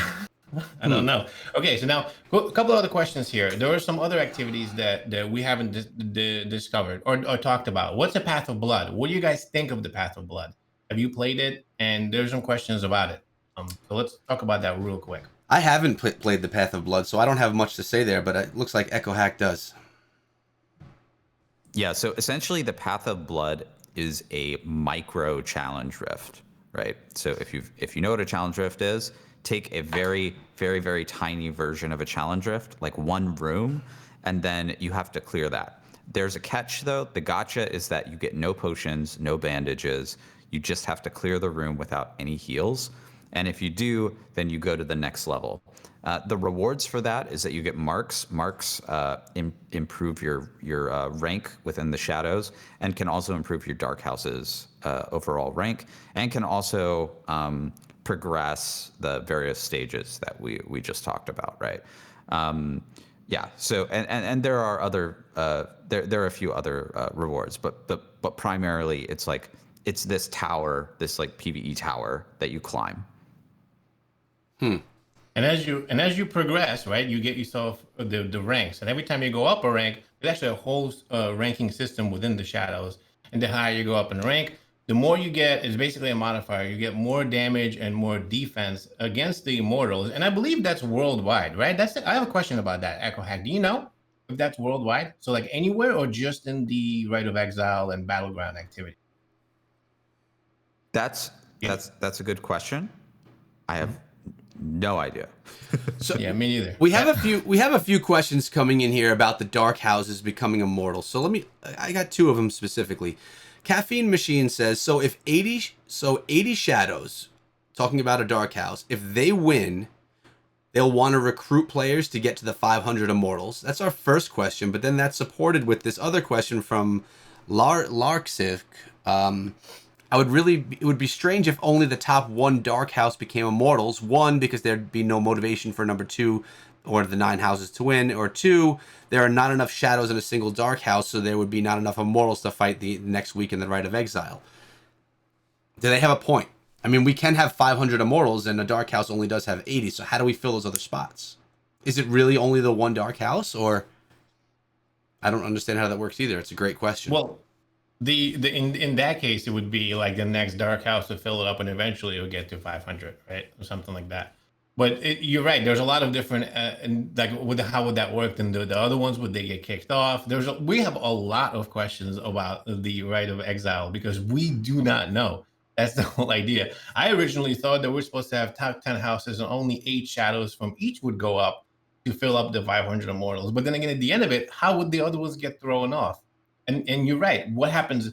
I don't know. Okay, so now a couple of other questions here. There are some other activities that we haven't discovered or talked about. What's the Path of Blood? What do you guys think of the Path of Blood? Have you played it? And there's some questions about it. So let's talk about that real quick. I haven't played the Path of Blood, so I don't have much to say there, but it looks like Echohack does. Yeah, so essentially the Path of Blood is a micro challenge rift, right? So if you know what a challenge rift is, take a very, very, very tiny version of a challenge rift, like 1 room, and then you have to clear that. There's a catch, though. The gotcha is that you get no potions, no bandages. You just have to clear the room without any heals. And if you do, then you go to the next level. The rewards for that is that you get marks. Marks improve your rank within the Shadows, and can also improve your Dark House's overall rank, and can also progress the various stages that we just talked about, right? Yeah. So and there are other there are a few other rewards, but primarily it's like it's this tower, this like PvE tower that you climb. And as you progress, right, you get yourself the ranks, and every time you go up a rank, there's actually a whole ranking system within the shadows. And the higher you go up in rank, the more you get is basically a modifier. You get more damage and more defense against the immortals, and I believe that's worldwide, right? I have a question about that, Echohack. Do you know if that's worldwide? So like anywhere, or just in the Rite of Exile and Battleground activity? That's a good question. I have no idea. So Yeah, me neither. we have a few questions coming in here about the dark houses becoming immortal. So I got two of them specifically. Caffeine Machine says, so if 80 shadows, talking about a dark house, if they win, they'll want to recruit players to get to the 500 immortals. That's our first question, but then that's supported with this other question from Larksiv. It would be strange if only the top one dark house became immortals. One, because there'd be no motivation for number two or the 9 houses to win, or two, there are not enough shadows in a single dark house, so there would be not enough immortals to fight the next week in the Rite of Exile. Do they have a point? I mean, we can have 500 immortals, and a dark house only does have 80, so how do we fill those other spots? Is it really only the one dark house, or... I don't understand how that works either. It's a great question. Well, in that case, it would be like the next dark house to fill it up, and eventually it would get to 500, right, or something like that. But you're right. There's a lot of different, and like how would that work? And the other ones, would they get kicked off? We have a lot of questions about the Rite of Exile because we do not know. That's the whole idea. I originally thought that we're supposed to have top 10 houses and only 8 shadows from each would go up to fill up the 500 immortals. But then again, at the end of it, how would the other ones get thrown off? And you're right. What happens?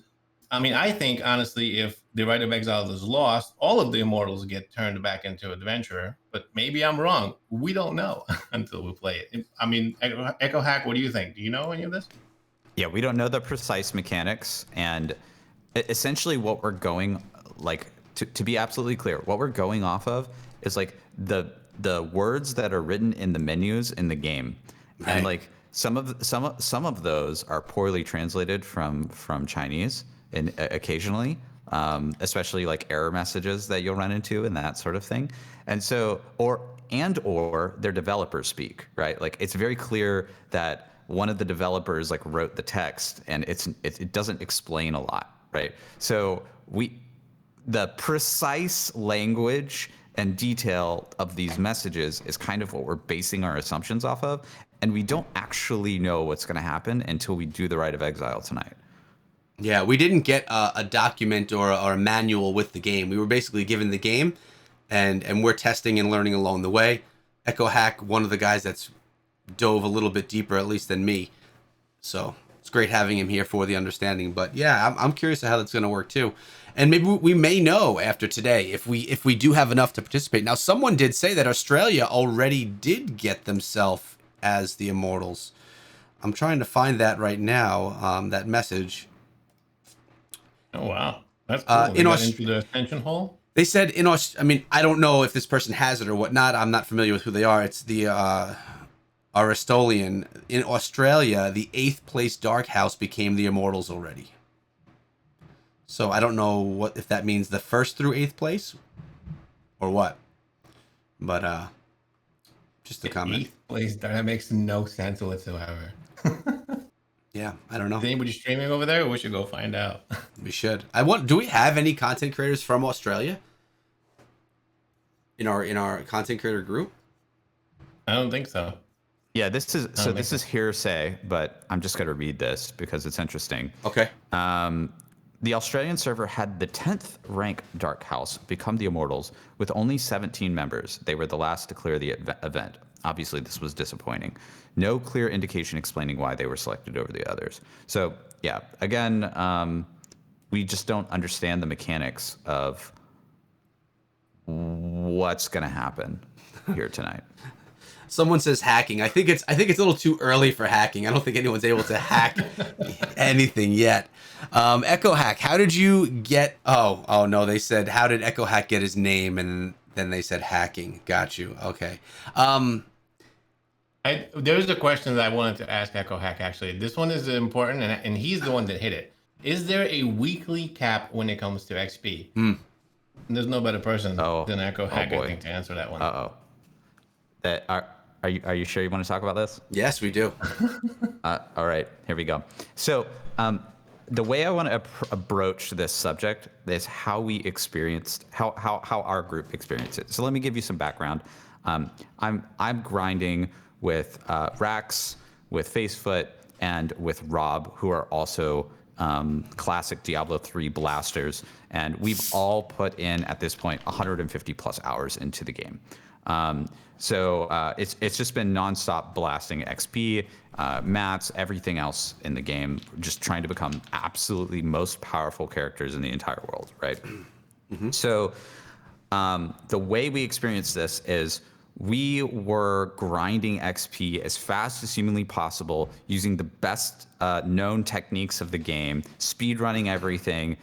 I mean, I think honestly, if the Rite of Exile is lost, all of the immortals get turned back into adventurer. But maybe I'm wrong. We don't know until we play it. I mean, Echohack, what do you think? Do you know any of this? Yeah, we don't know the precise mechanics, and essentially what we're going, like, to be absolutely clear, what we're going off of is like the words that are written in the menus in the game, right. And like some of those are poorly translated from Chinese, and occasionally, especially like error messages that you'll run into and that sort of thing, and so or their developers speak, right? Like it's very clear that one of the developers like wrote the text, and it doesn't explain a lot, right? So the precise language and detail of these messages is kind of what we're basing our assumptions off of, and we don't actually know what's going to happen until we do the Rite of Exile tonight. Yeah, we didn't get a document or a manual with the game. We were basically given the game, and we're testing and learning along the way. Echohack, one of the guys that's dove a little bit deeper, at least than me. So it's great having him here for the understanding. But yeah, I'm curious how that's going to work too. And maybe we may know after today if we do have enough to participate. Now, someone did say that Australia already did get themselves as the Immortals. I'm trying to find that right now, that message. Oh, wow. That's cool. They got into the ascension hole? They said I mean, I don't know if this person has it or whatnot. I'm not familiar with who they are. It's the Aristolian. In Australia, the 8th place Dark House became the Immortals already. So I don't know if that means the 1st through 8th place or what. But just a comment. 8th place, that makes no sense whatsoever. Yeah, I don't know. Is anybody streaming over there? We should go find out. We should. Do we have any content creators from Australia in our content creator group? I don't think so. Yeah, this is hearsay, but I'm just going to read this because it's interesting. Okay. The Australian server had the 10th rank Dark House become the Immortals with only 17 members. They were the last to clear the event. Obviously, this was disappointing. No clear indication explaining why they were selected over the others. So, yeah, again, we just don't understand the mechanics of what's going to happen here tonight. Someone says hacking. I think it's a little too early for hacking. I don't think anyone's able to hack anything yet. Echohack, how did you get? Oh no, they said how did Echohack get his name, and then they said hacking. Got you. Okay. There's a question that I wanted to ask Echohack. Actually, this one is important, and he's the one that hit it. Is there a weekly cap when it comes to XP? There's no better person than Echohack, I think, to answer that one. That are you sure you want to talk about this? Yes, we do. All right, here we go. So the way I want to broach this subject is how we experienced, how our group experienced it. So let me give you some background. I'm grinding with Rax, with Facefoot, and with Rob, who are also classic Diablo 3 blasters, and we've all put in at this point 150 plus hours into the game. So it's just been nonstop blasting XP, mats, everything else in the game, just trying to become absolutely most powerful characters in the entire world, right? So the way we experienced this is we were grinding XP as fast as humanly possible using the best known techniques of the game, speed running everything,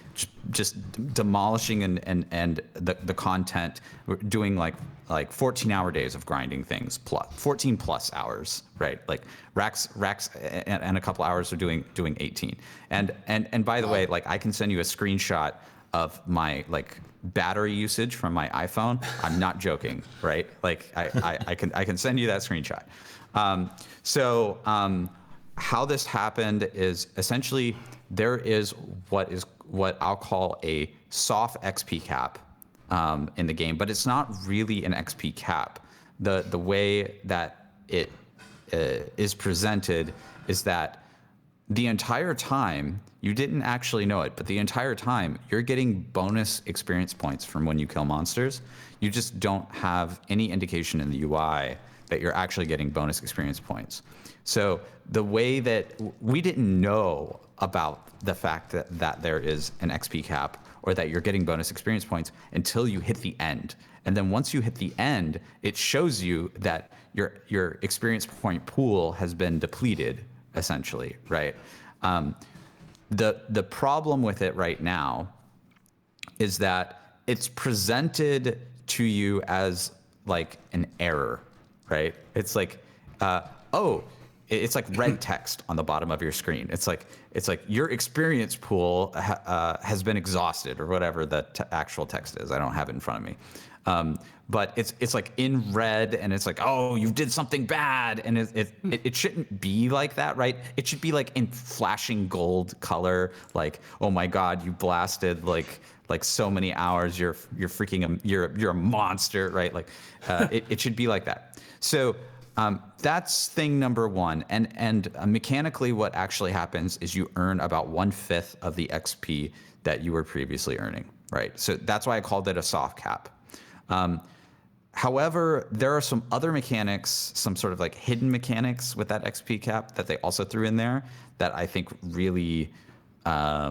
just demolishing and the content, doing like 14-hour days of grinding things, plus 14 plus hours, right? Like Rax and a couple hours of doing 18. And by the way, like I can send you a screenshot of my like battery usage from my iPhone. I'm not joking, right? Like I can send you that screenshot. How this happened is essentially there is what I'll call a soft XP cap in the game, but it's not really an XP cap. The way that it is presented is that the entire time, you didn't actually know it, but the entire time you're getting bonus experience points from when you kill monsters. You just don't have any indication in the UI that you're actually getting bonus experience points. So the way that we didn't know about the fact that there is an XP cap or that you're getting bonus experience points until you hit the end. And then once you hit the end, it shows you that your experience point pool has been depleted, essentially, right? The problem with it right now is that it's presented to you as like an error, right? It's like, it's like red text on the bottom of your screen. It's like your experience pool has been exhausted, or whatever the actual text is. I don't have it in front of me. But it's like in red, and it's like, oh, you did something bad, and it shouldn't be like that, right? It should be like in flashing gold color, like, oh my God, you blasted like so many hours, you're freaking you're a monster, right? Like it should be like that. So that's thing number one, and mechanically, what actually happens is you earn about 1/5 of the XP that you were previously earning, right? So that's why I called it a soft cap. However, there are some other mechanics, some sort of like hidden mechanics with that XP cap that they also threw in there that I think really, I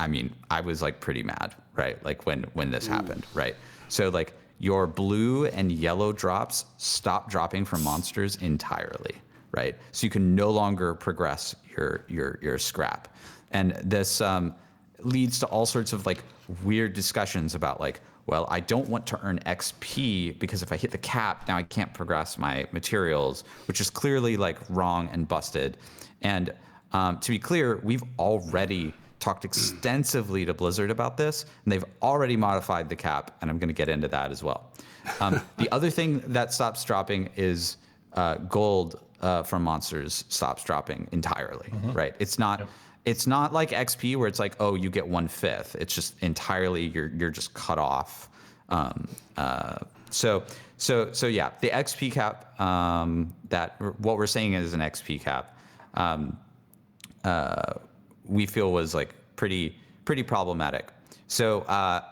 mean, I was like pretty mad, right? Like when this happened, right? So like your blue and yellow drops stop dropping from monsters entirely, right? So you can no longer progress your scrap. And this leads to all sorts of like weird discussions about like, well, I don't want to earn XP because if I hit the cap, now I can't progress my materials, which is clearly like wrong and busted. And to be clear, we've already talked extensively to Blizzard about this, and they've already modified the cap, and I'm going to get into that as well. The other thing that stops dropping is gold from monsters stops dropping entirely, right? It's not. Yep. It's not like XP where it's like, oh, you get 1/5. It's just entirely you're just cut off. So yeah, the XP cap that what we're saying is an XP cap. We feel was like pretty problematic. So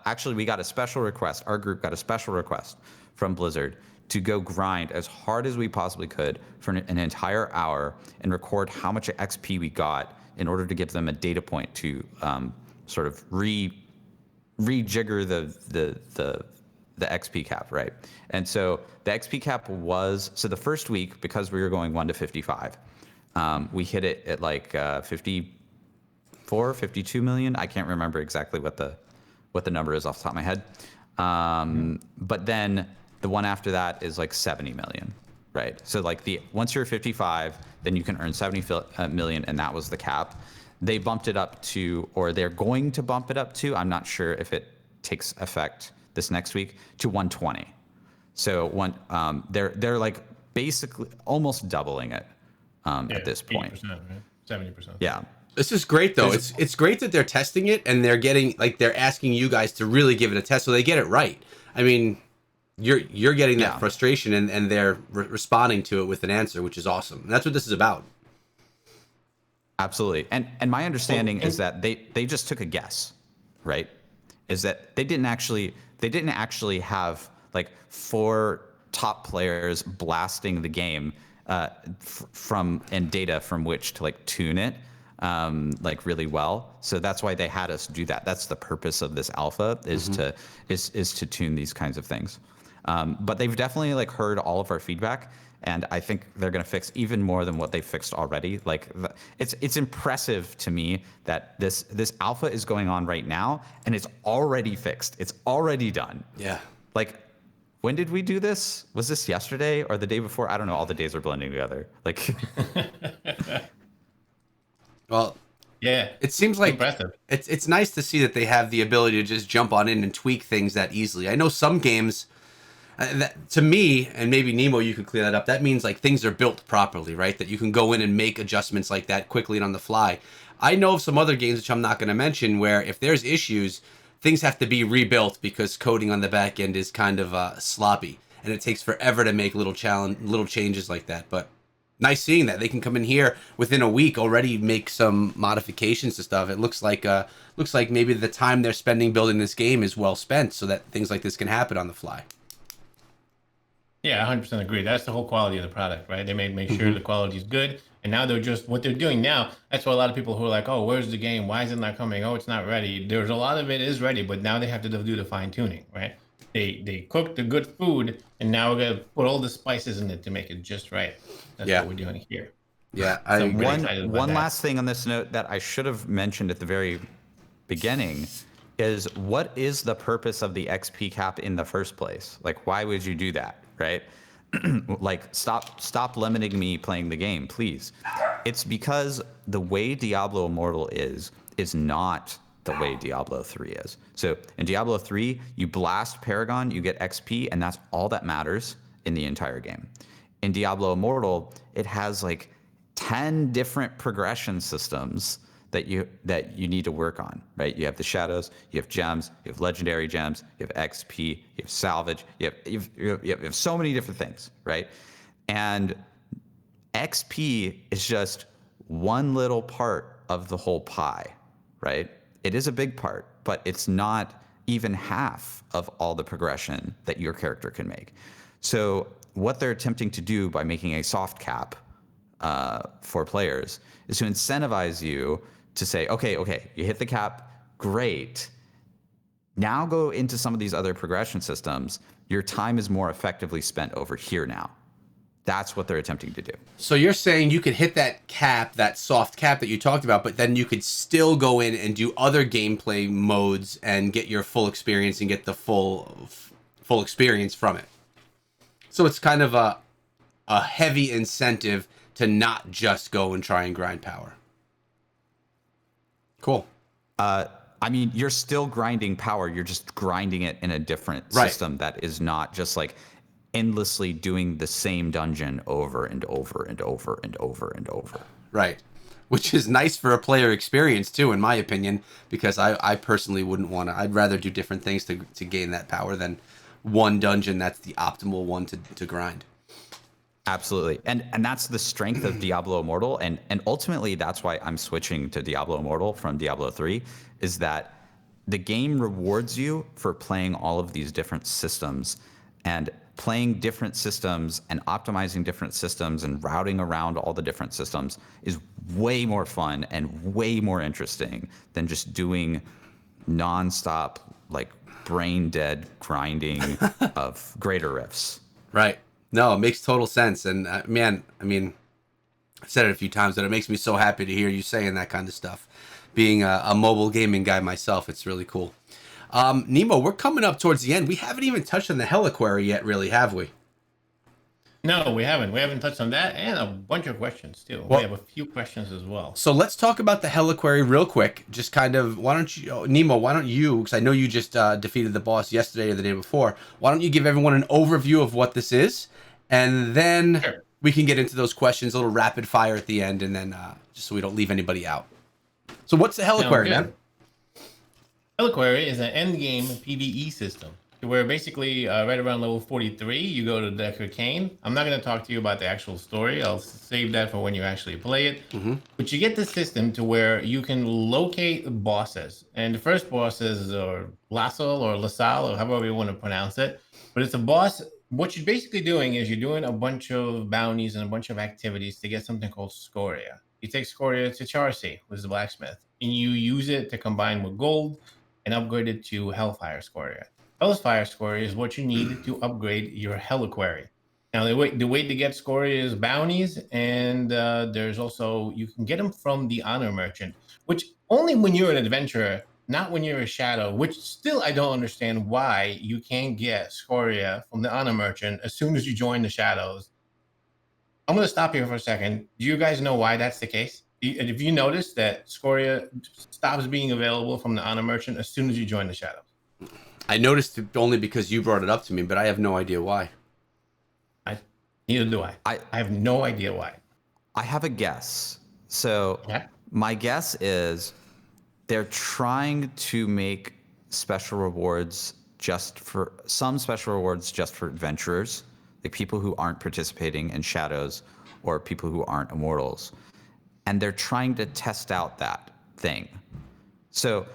actually, we got a special request. Our group got a special request from Blizzard to go grind as hard as we possibly could for an entire hour and record how much XP we got, in order to give them a data point to sort of rejigger the XP cap, right? And so the XP cap was, so the first week, because we were going 1 to 55, we hit it at like 54, 52 million. I can't remember exactly what the number is off the top of my head. But then the one after that is like 70 million. Right. So like once you're 55, then you can earn 70 million, and that was the cap. they bumped it up to, or they're going to bump it up to, I'm not sure if it takes effect this next week, to 120. So they're like basically almost doubling it at this point. 80%, right? 70%. Yeah. This is great though. It's great that they're testing it and they're asking you guys to really give it a test so they get it right. I mean, you're getting that frustration and they're responding to it with an answer, which is awesome. And that's what this is about. Absolutely. And my understanding is that they just took a guess, right? Is that they didn't actually have like 4 top players blasting the game and data from which to like tune it like really well. So that's why they had us do that. That's the purpose of this alpha is to tune these kinds of things. But they've definitely like heard all of our feedback, and I think they're going to fix even more than what they fixed already. Like it's impressive to me that this alpha is going on right now and it's already fixed. It's already done. Yeah. Like, when did we do this? Was this yesterday or the day before? I don't know. All the days are blending together. Like, well, yeah, it seems like impressive. It's nice to see that they have the ability to just jump on in and tweak things that easily. I know some games, that, to me, and maybe Nemo, you could clear that up. That means like things are built properly, right? That you can go in and make adjustments like that quickly and on the fly. I know of some other games, which I'm not going to mention, where if there's issues, things have to be rebuilt because coding on the back end is kind of sloppy, and it takes forever to make little changes like that. But nice seeing that they can come in here within a week already make some modifications to stuff. It looks like maybe the time they're spending building this game is well spent, so that things like this can happen on the fly. Yeah, 100% agree. That's the whole quality of the product, right? They make sure the quality is good. And now what they're doing now, that's why a lot of people who are like, oh, where's the game? Why is it not coming? Oh, it's not ready. There's a lot of it is ready, but now they have to do the fine tuning, right? They cook the good food, and now we're going to put all the spices in it to make it just right. That's what we're doing here. Yeah. So one last thing on this note that I should have mentioned at the very beginning is, what is the purpose of the XP cap in the first place? Like, why would you do that? Right? Like, stop limiting me playing the game, please. It's because the way Diablo Immortal is not the way Diablo 3 is. So in Diablo 3, you blast Paragon, you get XP, and that's all that matters in the entire game. In Diablo Immortal, it has like 10 different progression systems that you need to work on, right? You have the shadows, you have gems, you have legendary gems, you have XP, you have salvage, you have so many different things, right? And XP is just one little part of the whole pie, right? It is a big part, but it's not even half of all the progression that your character can make. So what they're attempting to do by making a soft cap for players is to incentivize you to say, okay, you hit the cap, great. Now go into some of these other progression systems. Your time is more effectively spent over here now. That's what they're attempting to do. So you're saying you could hit that cap, that soft cap that you talked about, but then you could still go in and do other gameplay modes and get your full experience and get the full experience from it. So it's kind of a heavy incentive to not just go and try and grind power. Cool. I mean, you're still grinding power. You're just grinding it in a different system that is not just like endlessly doing the same dungeon over and over and over and over and over. Right. Which is nice for a player experience too, in my opinion, because I personally wouldn't want to. I'd rather do different things to gain that power than one dungeon that's the optimal one to grind. Absolutely. And that's the strength of Diablo Immortal. And ultimately, that's why I'm switching to Diablo Immortal from Diablo 3, is that the game rewards you for playing all of these different systems, and playing different systems and optimizing different systems and routing around all the different systems is way more fun and way more interesting than just doing nonstop, like brain dead grinding of greater rifts. Right. No, it makes total sense. And man, I mean, I've said it a few times, but it makes me so happy to hear you saying that kind of stuff. Being a mobile gaming guy myself, it's really cool. Nemo, we're coming up towards the end. We haven't even touched on the Heliquary yet, really, have we? No, we haven't. We haven't touched on that, and a bunch of questions too. We Well, have a few questions as well. so let's talk about the Heliquary real quick. Just kind of, why don't you, Nemo, why don't you, because I know you just defeated the boss yesterday or the day before, why don't you give everyone an overview of what this is? And then Sure. we can get into those questions, a little rapid fire at the end, and then just so we don't leave anybody out. So what's the Sounds Heliquary, man? good. Reliquary is an end game PvE system where basically right around level 43 you go to Deck Arcane. I'm not going to talk to you about the actual story. I'll save that for when you actually play it. But you get the system to where you can locate bosses, and the first bosses are Lassel or LaSalle or however you want to pronounce it. But it's a boss. What you're basically doing is you're doing a bunch of bounties and a bunch of activities to get something called Scoria. You take Scoria to Charcy, which is the blacksmith, and you use it to combine with gold and upgrade it to Hellfire Scoria. Hellfire Scoria is what you need to upgrade your Heliquary. Now, the way to get Scoria is bounties, and there's also, you can get them from the Honor Merchant, which only when you're an adventurer, not when you're a shadow, which still I don't understand why you can't get Scoria from the Honor Merchant as soon as you join the shadows. I'm going to stop here for a second. Do you guys know why that's the case? Have you noticed that Scoria stops being available from the Honor Merchant as soon as you join the Shadows? I noticed it only because you brought it up to me, but I have no idea why. Neither do I. I have no idea why. I have a guess. So Yeah. my guess is they're trying to make special rewards just for adventurers, like people who aren't participating in shadows or people who aren't immortals. And they're trying to test out that thing. So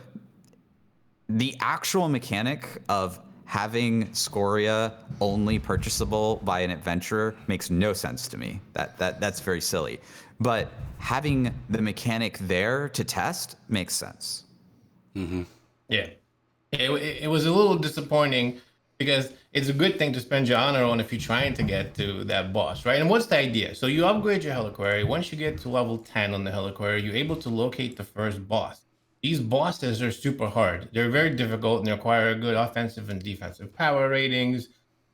the actual mechanic of having Scoria only purchasable by an adventurer makes no sense to me. That's very silly. But having the mechanic there to test makes sense. Yeah. It was a little disappointing because it's a good thing to spend your honor on if you're trying to get to that boss, right? And what's the idea? So you upgrade your Heliquary. Once you get to level 10 on the Heliquary, you're able to locate the first boss. These bosses are super hard. They're very difficult and they require good offensive and defensive power ratings.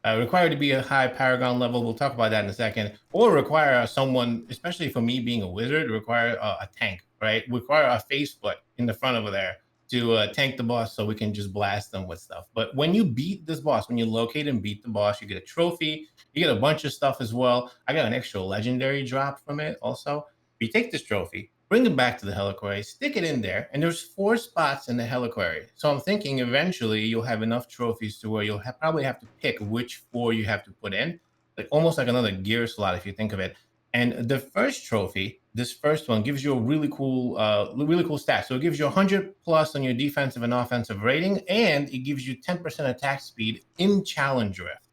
Require to be a high Paragon level. We'll talk about that in a second. Or require someone, especially for me being a wizard, require a tank, right? Require a face foot in the front over there to tank the boss so we can just blast them with stuff. But when you beat this boss, when you locate and beat the boss, you get a trophy. You get a bunch of stuff as well. I got an extra legendary drop from it also. You take this trophy, bring it back to the Heliquary, stick it in there, and there's 4 spots in the Heliquary. So I'm thinking eventually you'll have enough trophies to where you'll probably have to pick which 4 you have to put in, like almost like another gear slot if you think of it. And the first trophy, this first one, gives you a really cool stat. So it gives you 100 plus on your defensive and offensive rating, and it gives you 10% attack speed in Challenge Rift.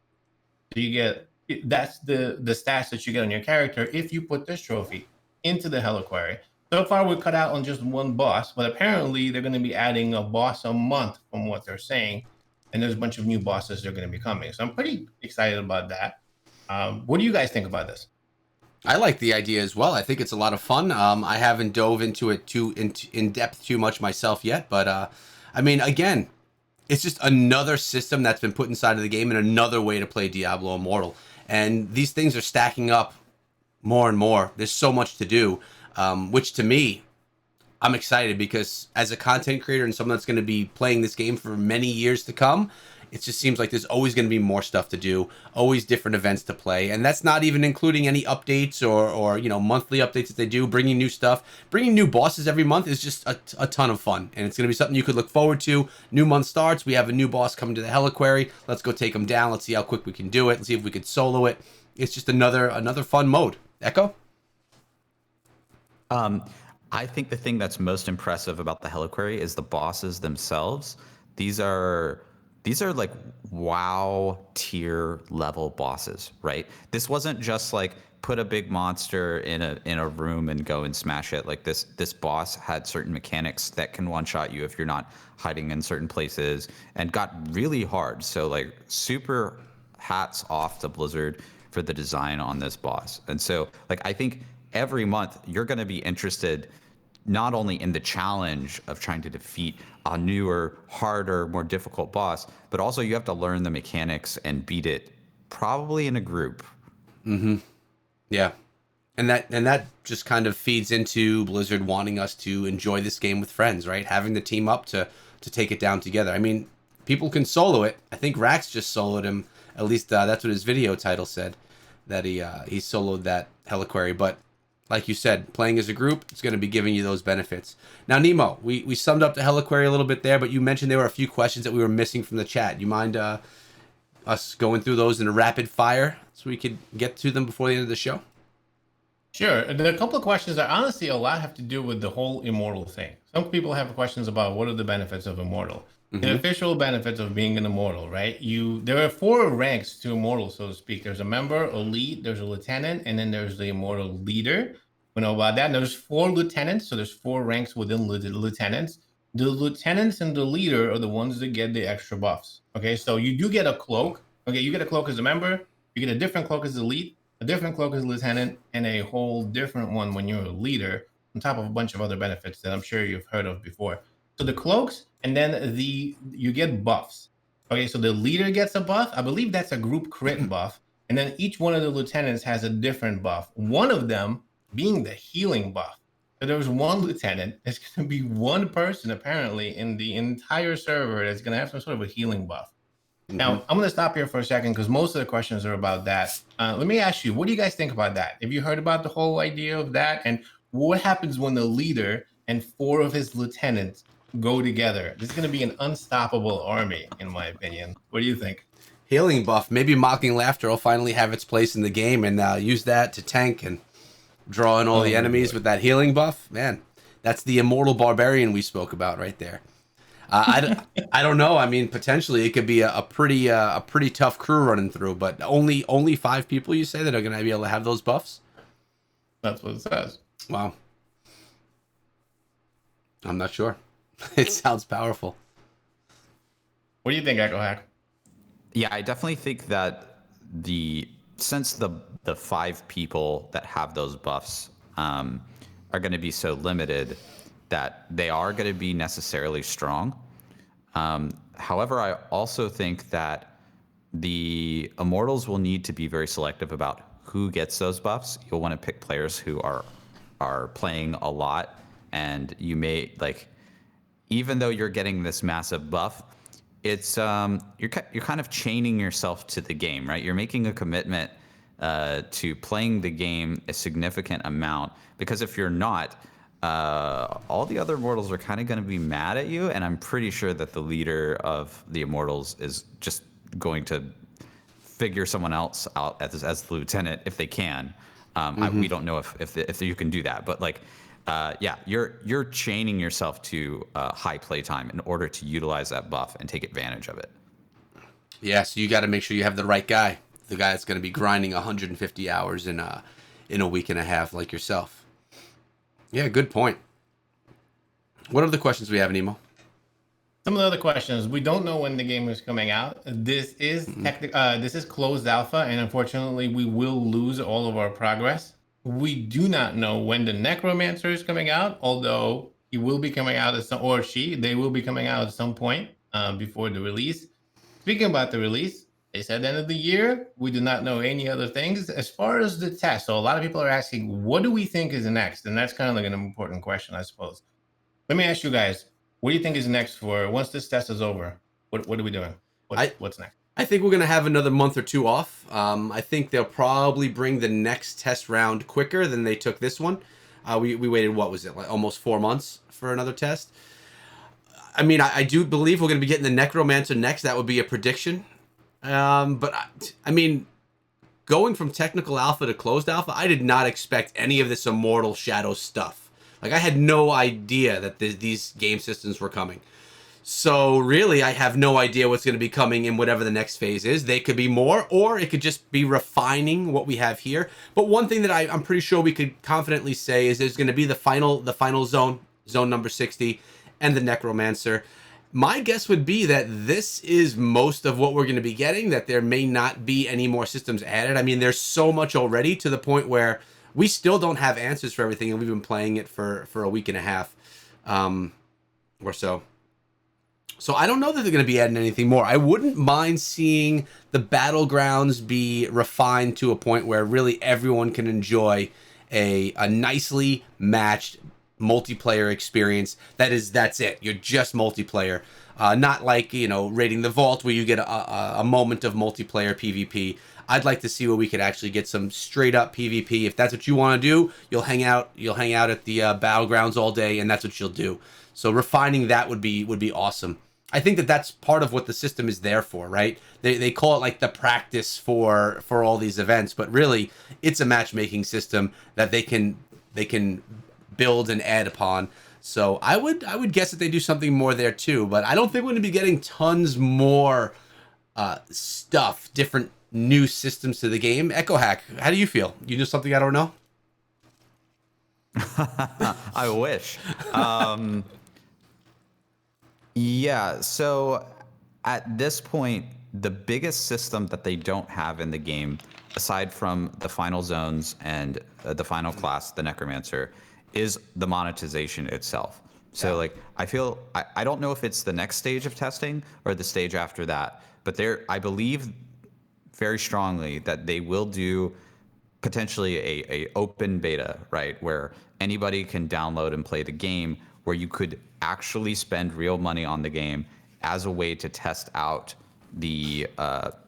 So you get, that's the stats that you get on your character if you put this trophy into the Heliquary. So far, we're cut out on just one boss, but apparently they're going to be adding a boss a month from what they're saying, and there's a bunch of new bosses that are going to be coming. So I'm pretty excited about that. What do you guys think about this? I like the idea as well. I think it's a lot of fun. I haven't dove into it too in depth too much myself yet, but I mean, again, it's just another system that's been put inside of the game and another way to play Diablo Immortal. And these things are stacking up more and more. There's so much to do, which to me, I'm excited because as a content creator and someone that's going to be playing this game for many years to come, it just seems like there's always going to be more stuff to do, always different events to play, and that's not even including any updates or monthly updates that they do, bringing new stuff, bringing new bosses every month is just a ton of fun, and it's going to be something you could look forward to. New month starts, we have a new boss coming to the Heliquary. Let's go take him down. Let's see how quick we can do it. Let's see if we could solo it. It's just another fun mode. Echo? I think the thing that's most impressive about the Heliquary is the bosses themselves. These are like WoW tier level bosses, right? This wasn't just like put a big monster in a room and go and smash it. Like this boss had certain mechanics that can one shot you if you're not hiding in certain places, and got really hard. So like super hats off to Blizzard for the design on this boss. And so like I think every month you're going to be interested not only in the challenge of trying to defeat a newer, harder, more difficult boss, but also you have to learn the mechanics and beat it probably in a group. Yeah. And that just kind of feeds into Blizzard wanting us to enjoy this game with friends, right? Having the team up to take it down together. I mean, people can solo it. I think Rax just soloed him. At least that's what his video title said, that he soloed that Heliquary. But like you said, playing as a group, it's going to be giving you those benefits. Now, Nemo, we summed up the Heliquary a little bit there, but you mentioned there were a few questions that we were missing from the chat. You mind us going through those in a rapid fire so we could get to them before the end of the show? Sure. A couple of questions that honestly a lot have to do with the whole immortal thing. Some people have questions about what are the benefits of immortal. The official benefits of being an immortal, right? There are 4 ranks to immortal, so to speak. There's a member, elite, there's a lieutenant, and then there's the immortal leader. We know about that. And there's 4 lieutenants, so there's 4 ranks within lieutenants. The lieutenants and the leader are the ones that get the extra buffs. Okay, so you do get a cloak. Okay, you get a cloak as a member, you get a different cloak as elite, a different cloak as a lieutenant, and a whole different one when you're a leader, on top of a bunch of other benefits that I'm sure you've heard of before. So the cloaks, and then you get buffs. Okay, so the leader gets a buff. I believe that's a group crit buff. And then each one of the lieutenants has a different buff. One of them being the healing buff. So there was one lieutenant. There's going to be one person apparently in the entire server that's going to have some sort of a healing buff. Now, I'm going to stop here for a second because most of the questions are about that. Let me ask you, what do you guys think about that? Have you heard about the whole idea of that? And what happens when the leader and 4 of his lieutenants go together? This is going to be an unstoppable army, in my opinion. What do you think? Healing buff. Maybe Mocking Laughter will finally have its place in the game and use that to tank and draw in all the enemies with that healing buff. Man, that's the immortal barbarian we spoke about right there. I don't know. I mean, potentially it could be a pretty tough crew running through, but only 5 people you say that are going to be able to have those buffs? That's what it says. Wow. I'm not sure. It sounds powerful. What do you think, Echohack? Yeah, I definitely think that since the 5 people that have those buffs are going to be so limited that they are going to be necessarily strong. However, I also think that the Immortals will need to be very selective about who gets those buffs. You'll want to pick players who are playing a lot, and you may even though you're getting this massive buff, it's you're kind of chaining yourself to the game, right? You're making a commitment to playing the game a significant amount, because if you're not, all the other Immortals are kind of going to be mad at you, and I'm pretty sure that the leader of the Immortals is just going to figure someone else out as the lieutenant if they can. We don't know if you can do that, but yeah, you're chaining yourself to high playtime in order to utilize that buff and take advantage of it. Yeah, so you got to make sure you have the right guy, the guy that's going to be grinding 150 hours in a week and a half, like yourself. Yeah, good point. What other questions we have, Nemo? Some of the other questions. We don't know when the game is coming out. This is this is closed alpha, and unfortunately, we will lose all of our progress. We do not know when the Necromancer is coming out, although he will be coming out they will be coming out at some point before the release. Speaking about the release, they said end of the year. We do not know any other things. As far as the test, so a lot of people are asking, what do we think is next? And that's kind of like an important question, I suppose. Let me ask you guys, what do you think is next for once this test is over? What are we doing? What's next? I think we're going to have another month or 2 off. I think they'll probably bring the next test round quicker than they took this one. We waited, what was it, almost 4 months for another test? I mean, I do believe we're going to be getting the Necromancer next. That would be a prediction. But I mean, going from technical alpha to closed alpha, I did not expect any of this Immortal Shadow stuff. I had no idea that these game systems were coming. So really, I have no idea what's going to be coming in whatever the next phase is. They could be more, or it could just be refining what we have here. But one thing that I'm pretty sure we could confidently say is there's going to be the final zone number 60, and the Necromancer. My guess would be that this is most of what we're going to be getting, that there may not be any more systems added. I mean, there's so much already to the point where we still don't have answers for everything, and we've been playing it for a week and a half or so. So I don't know that they're going to be adding anything more. I wouldn't mind seeing the battlegrounds be refined to a point where really everyone can enjoy a nicely matched multiplayer experience. That's it. You're just multiplayer. Not like, raiding the vault where you get a moment of multiplayer PvP. I'd like to see where we could actually get some straight up PvP. If that's what you want to do, you'll hang out at the battlegrounds all day, and that's what you'll do. So refining that would be awesome. I think that's part of what the system is there for, right? They call it like the practice for all these events, but really it's a matchmaking system that they can build and add upon. So I would guess that they do something more there too, but I don't think we're going to be getting tons more stuff, different new systems to the game. Echohack, how do you feel? You know something I don't know? I wish. Yeah, so at this point, the biggest system that they don't have in the game, aside from the final zones and the final class, the Necromancer, is the monetization itself. So like, I don't know if it's the next stage of testing or the stage after that, but I believe very strongly that they will do potentially a open beta, right, where anybody can download and play the game, where you could actually spend real money on the game as a way to test out the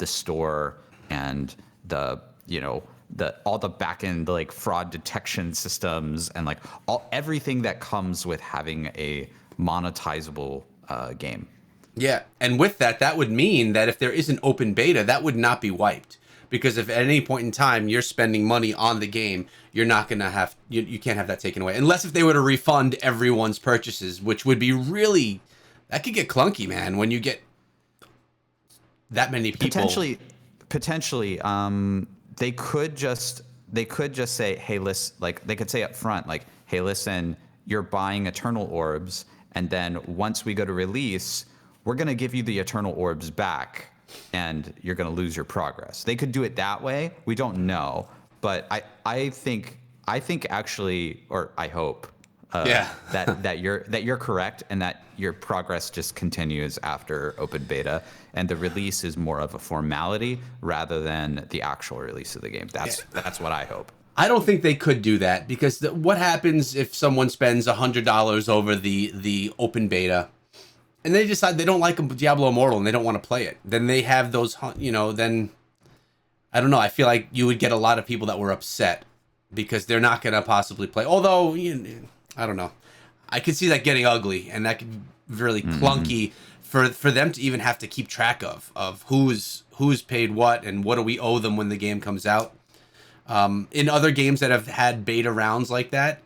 store and all the back end like fraud detection systems and like everything that comes with having a monetizable game. Yeah, and with that would mean that if there is an open beta, that would not be wiped. Because if at any point in time you're spending money on the game, you're not going to have, you can't have that taken away. Unless if they were to refund everyone's purchases, which would be really, that could get clunky, man, when you get that many people. Potentially, they could just say, hey, listen, like they could say up front, like, hey, listen, you're buying Eternal Orbs, and then once we go to release, we're going to give you the Eternal Orbs back, and you're going to lose your progress. They could do it that way. We don't know, but I think actually, or I hope, that you're correct, and that your progress just continues after open beta, and the release is more of a formality rather than the actual release of the game. That's what I hope. I don't think they could do that, because what happens if someone spends $100 over the open beta, and they decide they don't like Diablo Immortal and they don't want to play it? Then they have those, then I don't know. I feel like you would get a lot of people that were upset because they're not going to possibly play. Although, I don't know. I could see that getting ugly, and that could be really clunky for them to even have to keep track of who's paid what and what do we owe them when the game comes out. In other games that have had beta rounds like that,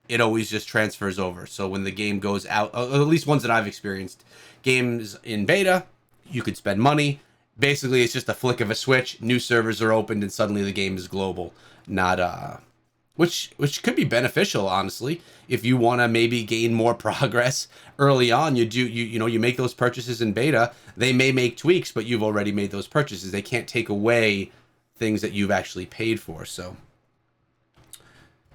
it always just transfers over. So when the game goes out, at least ones that I've experienced, games in beta, you could spend money. Basically, it's just a flick of a switch. New servers are opened, and suddenly the game is global. Not which could be beneficial, honestly, if you want to maybe gain more progress early on. You make those purchases in beta. They may make tweaks, but you've already made those purchases. They can't take away things that you've actually paid for. So.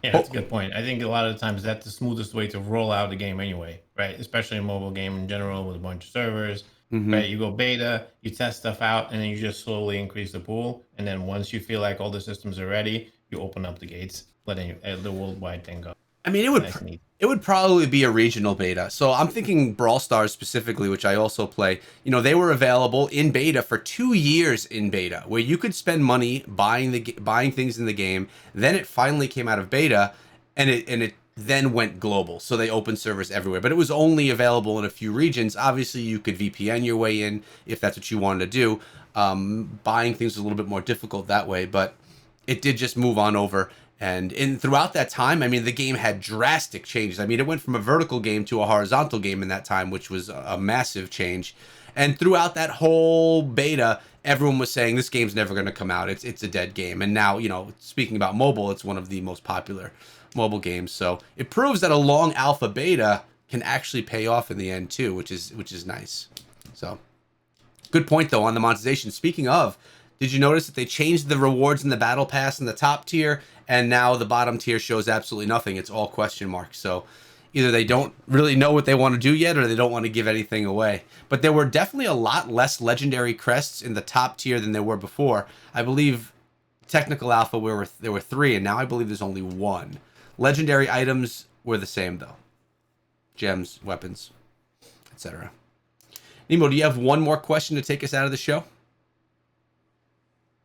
Yeah, that's a good point. I think a lot of the times that's the smoothest way to roll out a game anyway, right? Especially a mobile game in general with a bunch of servers, right? You go beta, you test stuff out, and then you just slowly increase the pool. And then once you feel like all the systems are ready, you open up the gates, letting the worldwide thing go. I mean, it would probably be a regional beta. So I'm thinking Brawl Stars specifically, which I also play. They were available in beta for 2 years in beta, where you could spend money buying things in the game. Then it finally came out of beta, and it then went global. So they opened servers everywhere, but it was only available in a few regions. Obviously, you could VPN your way in if that's what you wanted to do. Buying things was a little bit more difficult that way, but it did just move on over. And throughout that time, I mean, the game had drastic changes. I mean, it went from a vertical game to a horizontal game in that time, which was a massive change. And throughout that whole beta, everyone was saying this game's never going to come out. It's a dead game. And now, speaking about mobile, it's one of the most popular mobile games. So it proves that a long alpha beta can actually pay off in the end too, which is nice. So good point though on the monetization. Speaking of, did you notice that they changed the rewards in the battle pass in the top tier, and now the bottom tier shows absolutely nothing? It's all question marks. So, Either they don't really know what they want to do yet, or they don't want to give anything away. But there were definitely a lot less legendary crests in the top tier than there were before. I believe technical alpha there were 3, and now I believe there's only 1. Legendary items were the same though. Gems, weapons, etc. Nemo, do you have one more question to take us out of the show?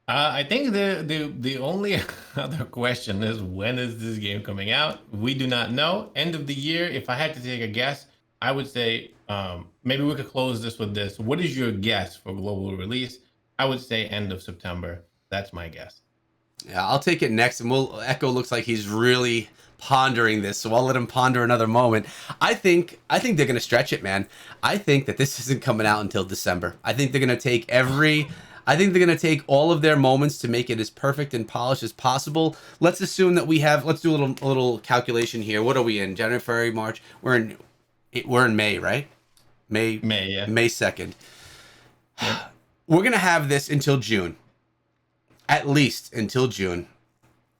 I think the only other question is, when is this game coming out? We do not know. End of the year. If I had to take a guess, I would say maybe we could close this with this. What is your guess for global release? I would say end of September. That's my guess. Yeah, I'll take it next, and Echo looks like he's really pondering this, so I'll let him ponder another moment. I think they're gonna stretch it, man. I think that this isn't coming out until December. I think they're gonna take all of their moments to make it as perfect and polished as possible. Let's assume that let's do a little calculation here. What are we in? January, February, March. We're in May, right? May, yeah. May 2nd. Yep. We're gonna have this until June. At least until June.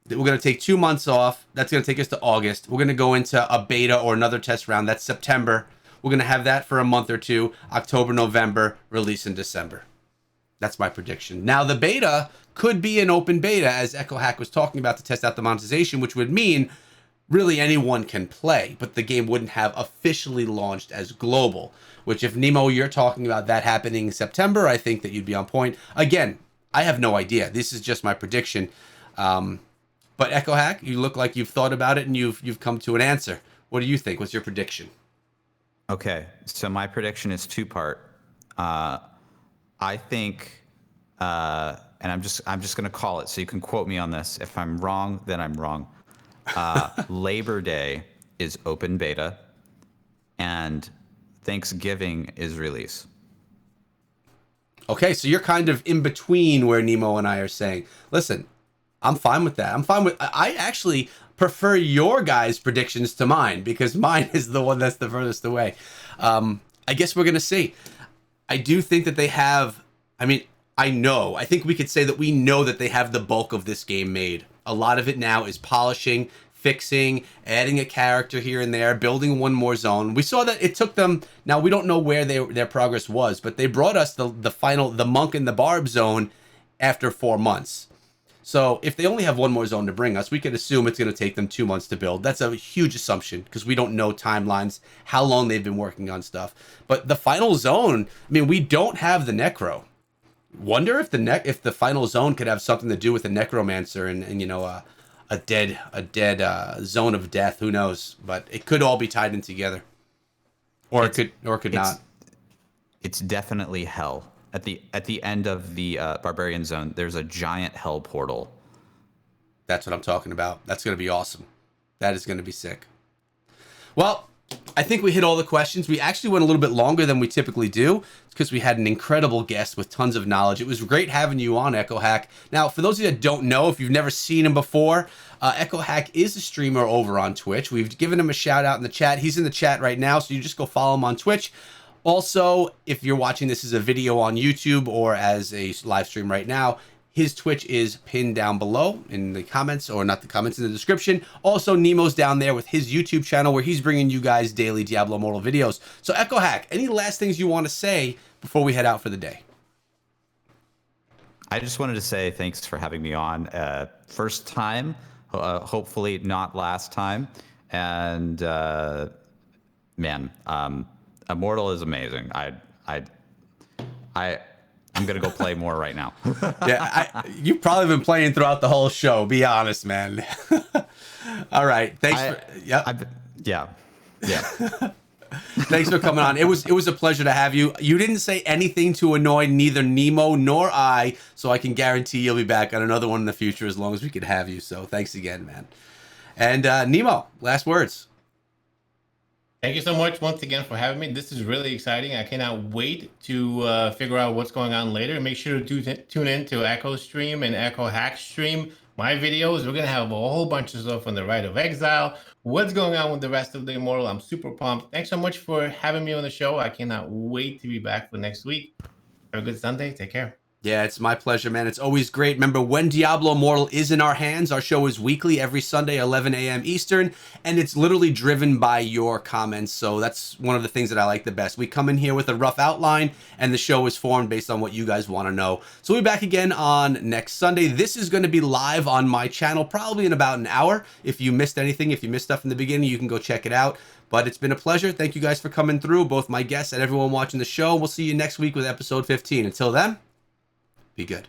We're going to take 2 months off. That's going to take us to August. We're going to go into a beta or another test round. That's September. We're going to have that for a month or two. October, November, release in December. That's my prediction. Now, the beta could be an open beta, as Echohack was talking about, to test out the monetization, which would mean really anyone can play, but the game wouldn't have officially launched as global, which if Nemo, you're talking about that happening in September, I think that you'd be on point. Again, I have no idea. This is just my prediction. But Echohack, you look like you've thought about it and you've come to an answer. What do you think? What's your prediction? Okay, so my prediction is 2-part. I think, and I'm just going to call it, so you can quote me on this. If I'm wrong, then I'm wrong. Labor Day is open beta, and Thanksgiving is release. Okay, so you're kind of in between where Nemo and I are saying, listen, I'm fine with that. I actually prefer your guys' predictions to mine, because mine is the one that's the furthest away. I guess we're going to see. I do think that they have, I think we could say that we know that they have the bulk of this game made. A lot of it now is polishing, fixing, adding a character here and there, building one more zone. We saw that it took them, now we don't know where their progress was, but they brought us the Monk and the Barb zone after 4 months. So if they only have one more zone to bring us, we could assume it's going to take them 2 months to build. That's a huge assumption, because we don't know timelines, how long they've been working on stuff. But the final zone, we don't have the Necro. Wonder if the final zone could have something to do with the Necromancer and a dead zone of death. Who knows? But it could all be tied in together, or it could not. It's definitely hell. At the end of the Barbarian Zone, there's a giant hell portal. That's what I'm talking about. That's going to be awesome. That is going to be sick. Well, I think we hit all the questions. We actually went a little bit longer than we typically do. It's because we had an incredible guest with tons of knowledge. It was great having you on, Echohack. Now, for those of you that don't know, if you've never seen him before, Echohack is a streamer over on Twitch. We've given him a shout out in the chat. He's in the chat right now, so you just go follow him on Twitch. Also, if you're watching this as a video on YouTube or as a live stream right now, his Twitch is pinned down below in the comments, or not the comments, in the description. Also, Nemo's down there with his YouTube channel where he's bringing you guys daily Diablo Immortal videos. So, Echohack, any last things you want to say before we head out for the day? I just wanted to say thanks for having me on. First time, hopefully not last time. And Immortal is amazing. I'm gonna go play more right now. Yeah, you've probably been playing throughout the whole show. Be honest, man. All right, thanks. Yeah. Thanks for coming on. It was a pleasure to have you. You didn't say anything to annoy neither Nemo nor I, so I can guarantee you'll be back on another one in the future as long as we can have you. So thanks again, man. And Nemo, last words. Thank you so much once again for having me. This is really exciting. I cannot wait to figure out what's going on later. Make sure to tune in to Echo stream and Echohack stream. My videos, we're going to have a whole bunch of stuff on the Rite of Exile. What's going on with the rest of the Immortal? I'm super pumped. Thanks so much for having me on the show. I cannot wait to be back for next week. Have a good Sunday. Take care. Yeah, it's my pleasure, man. It's always great. Remember, when Diablo Immortal is in our hands, our show is weekly, every Sunday, 11 a.m. Eastern, and it's literally driven by your comments. So that's one of the things that I like the best. We come in here with a rough outline, and the show is formed based on what you guys want to know. So we'll be back again on next Sunday. This is going to be live on my channel probably in about an hour. If you missed anything, if you missed stuff in the beginning, you can go check it out. But it's been a pleasure. Thank you guys for coming through, both my guests and everyone watching the show. We'll see you next week with episode 15. Until then, be good.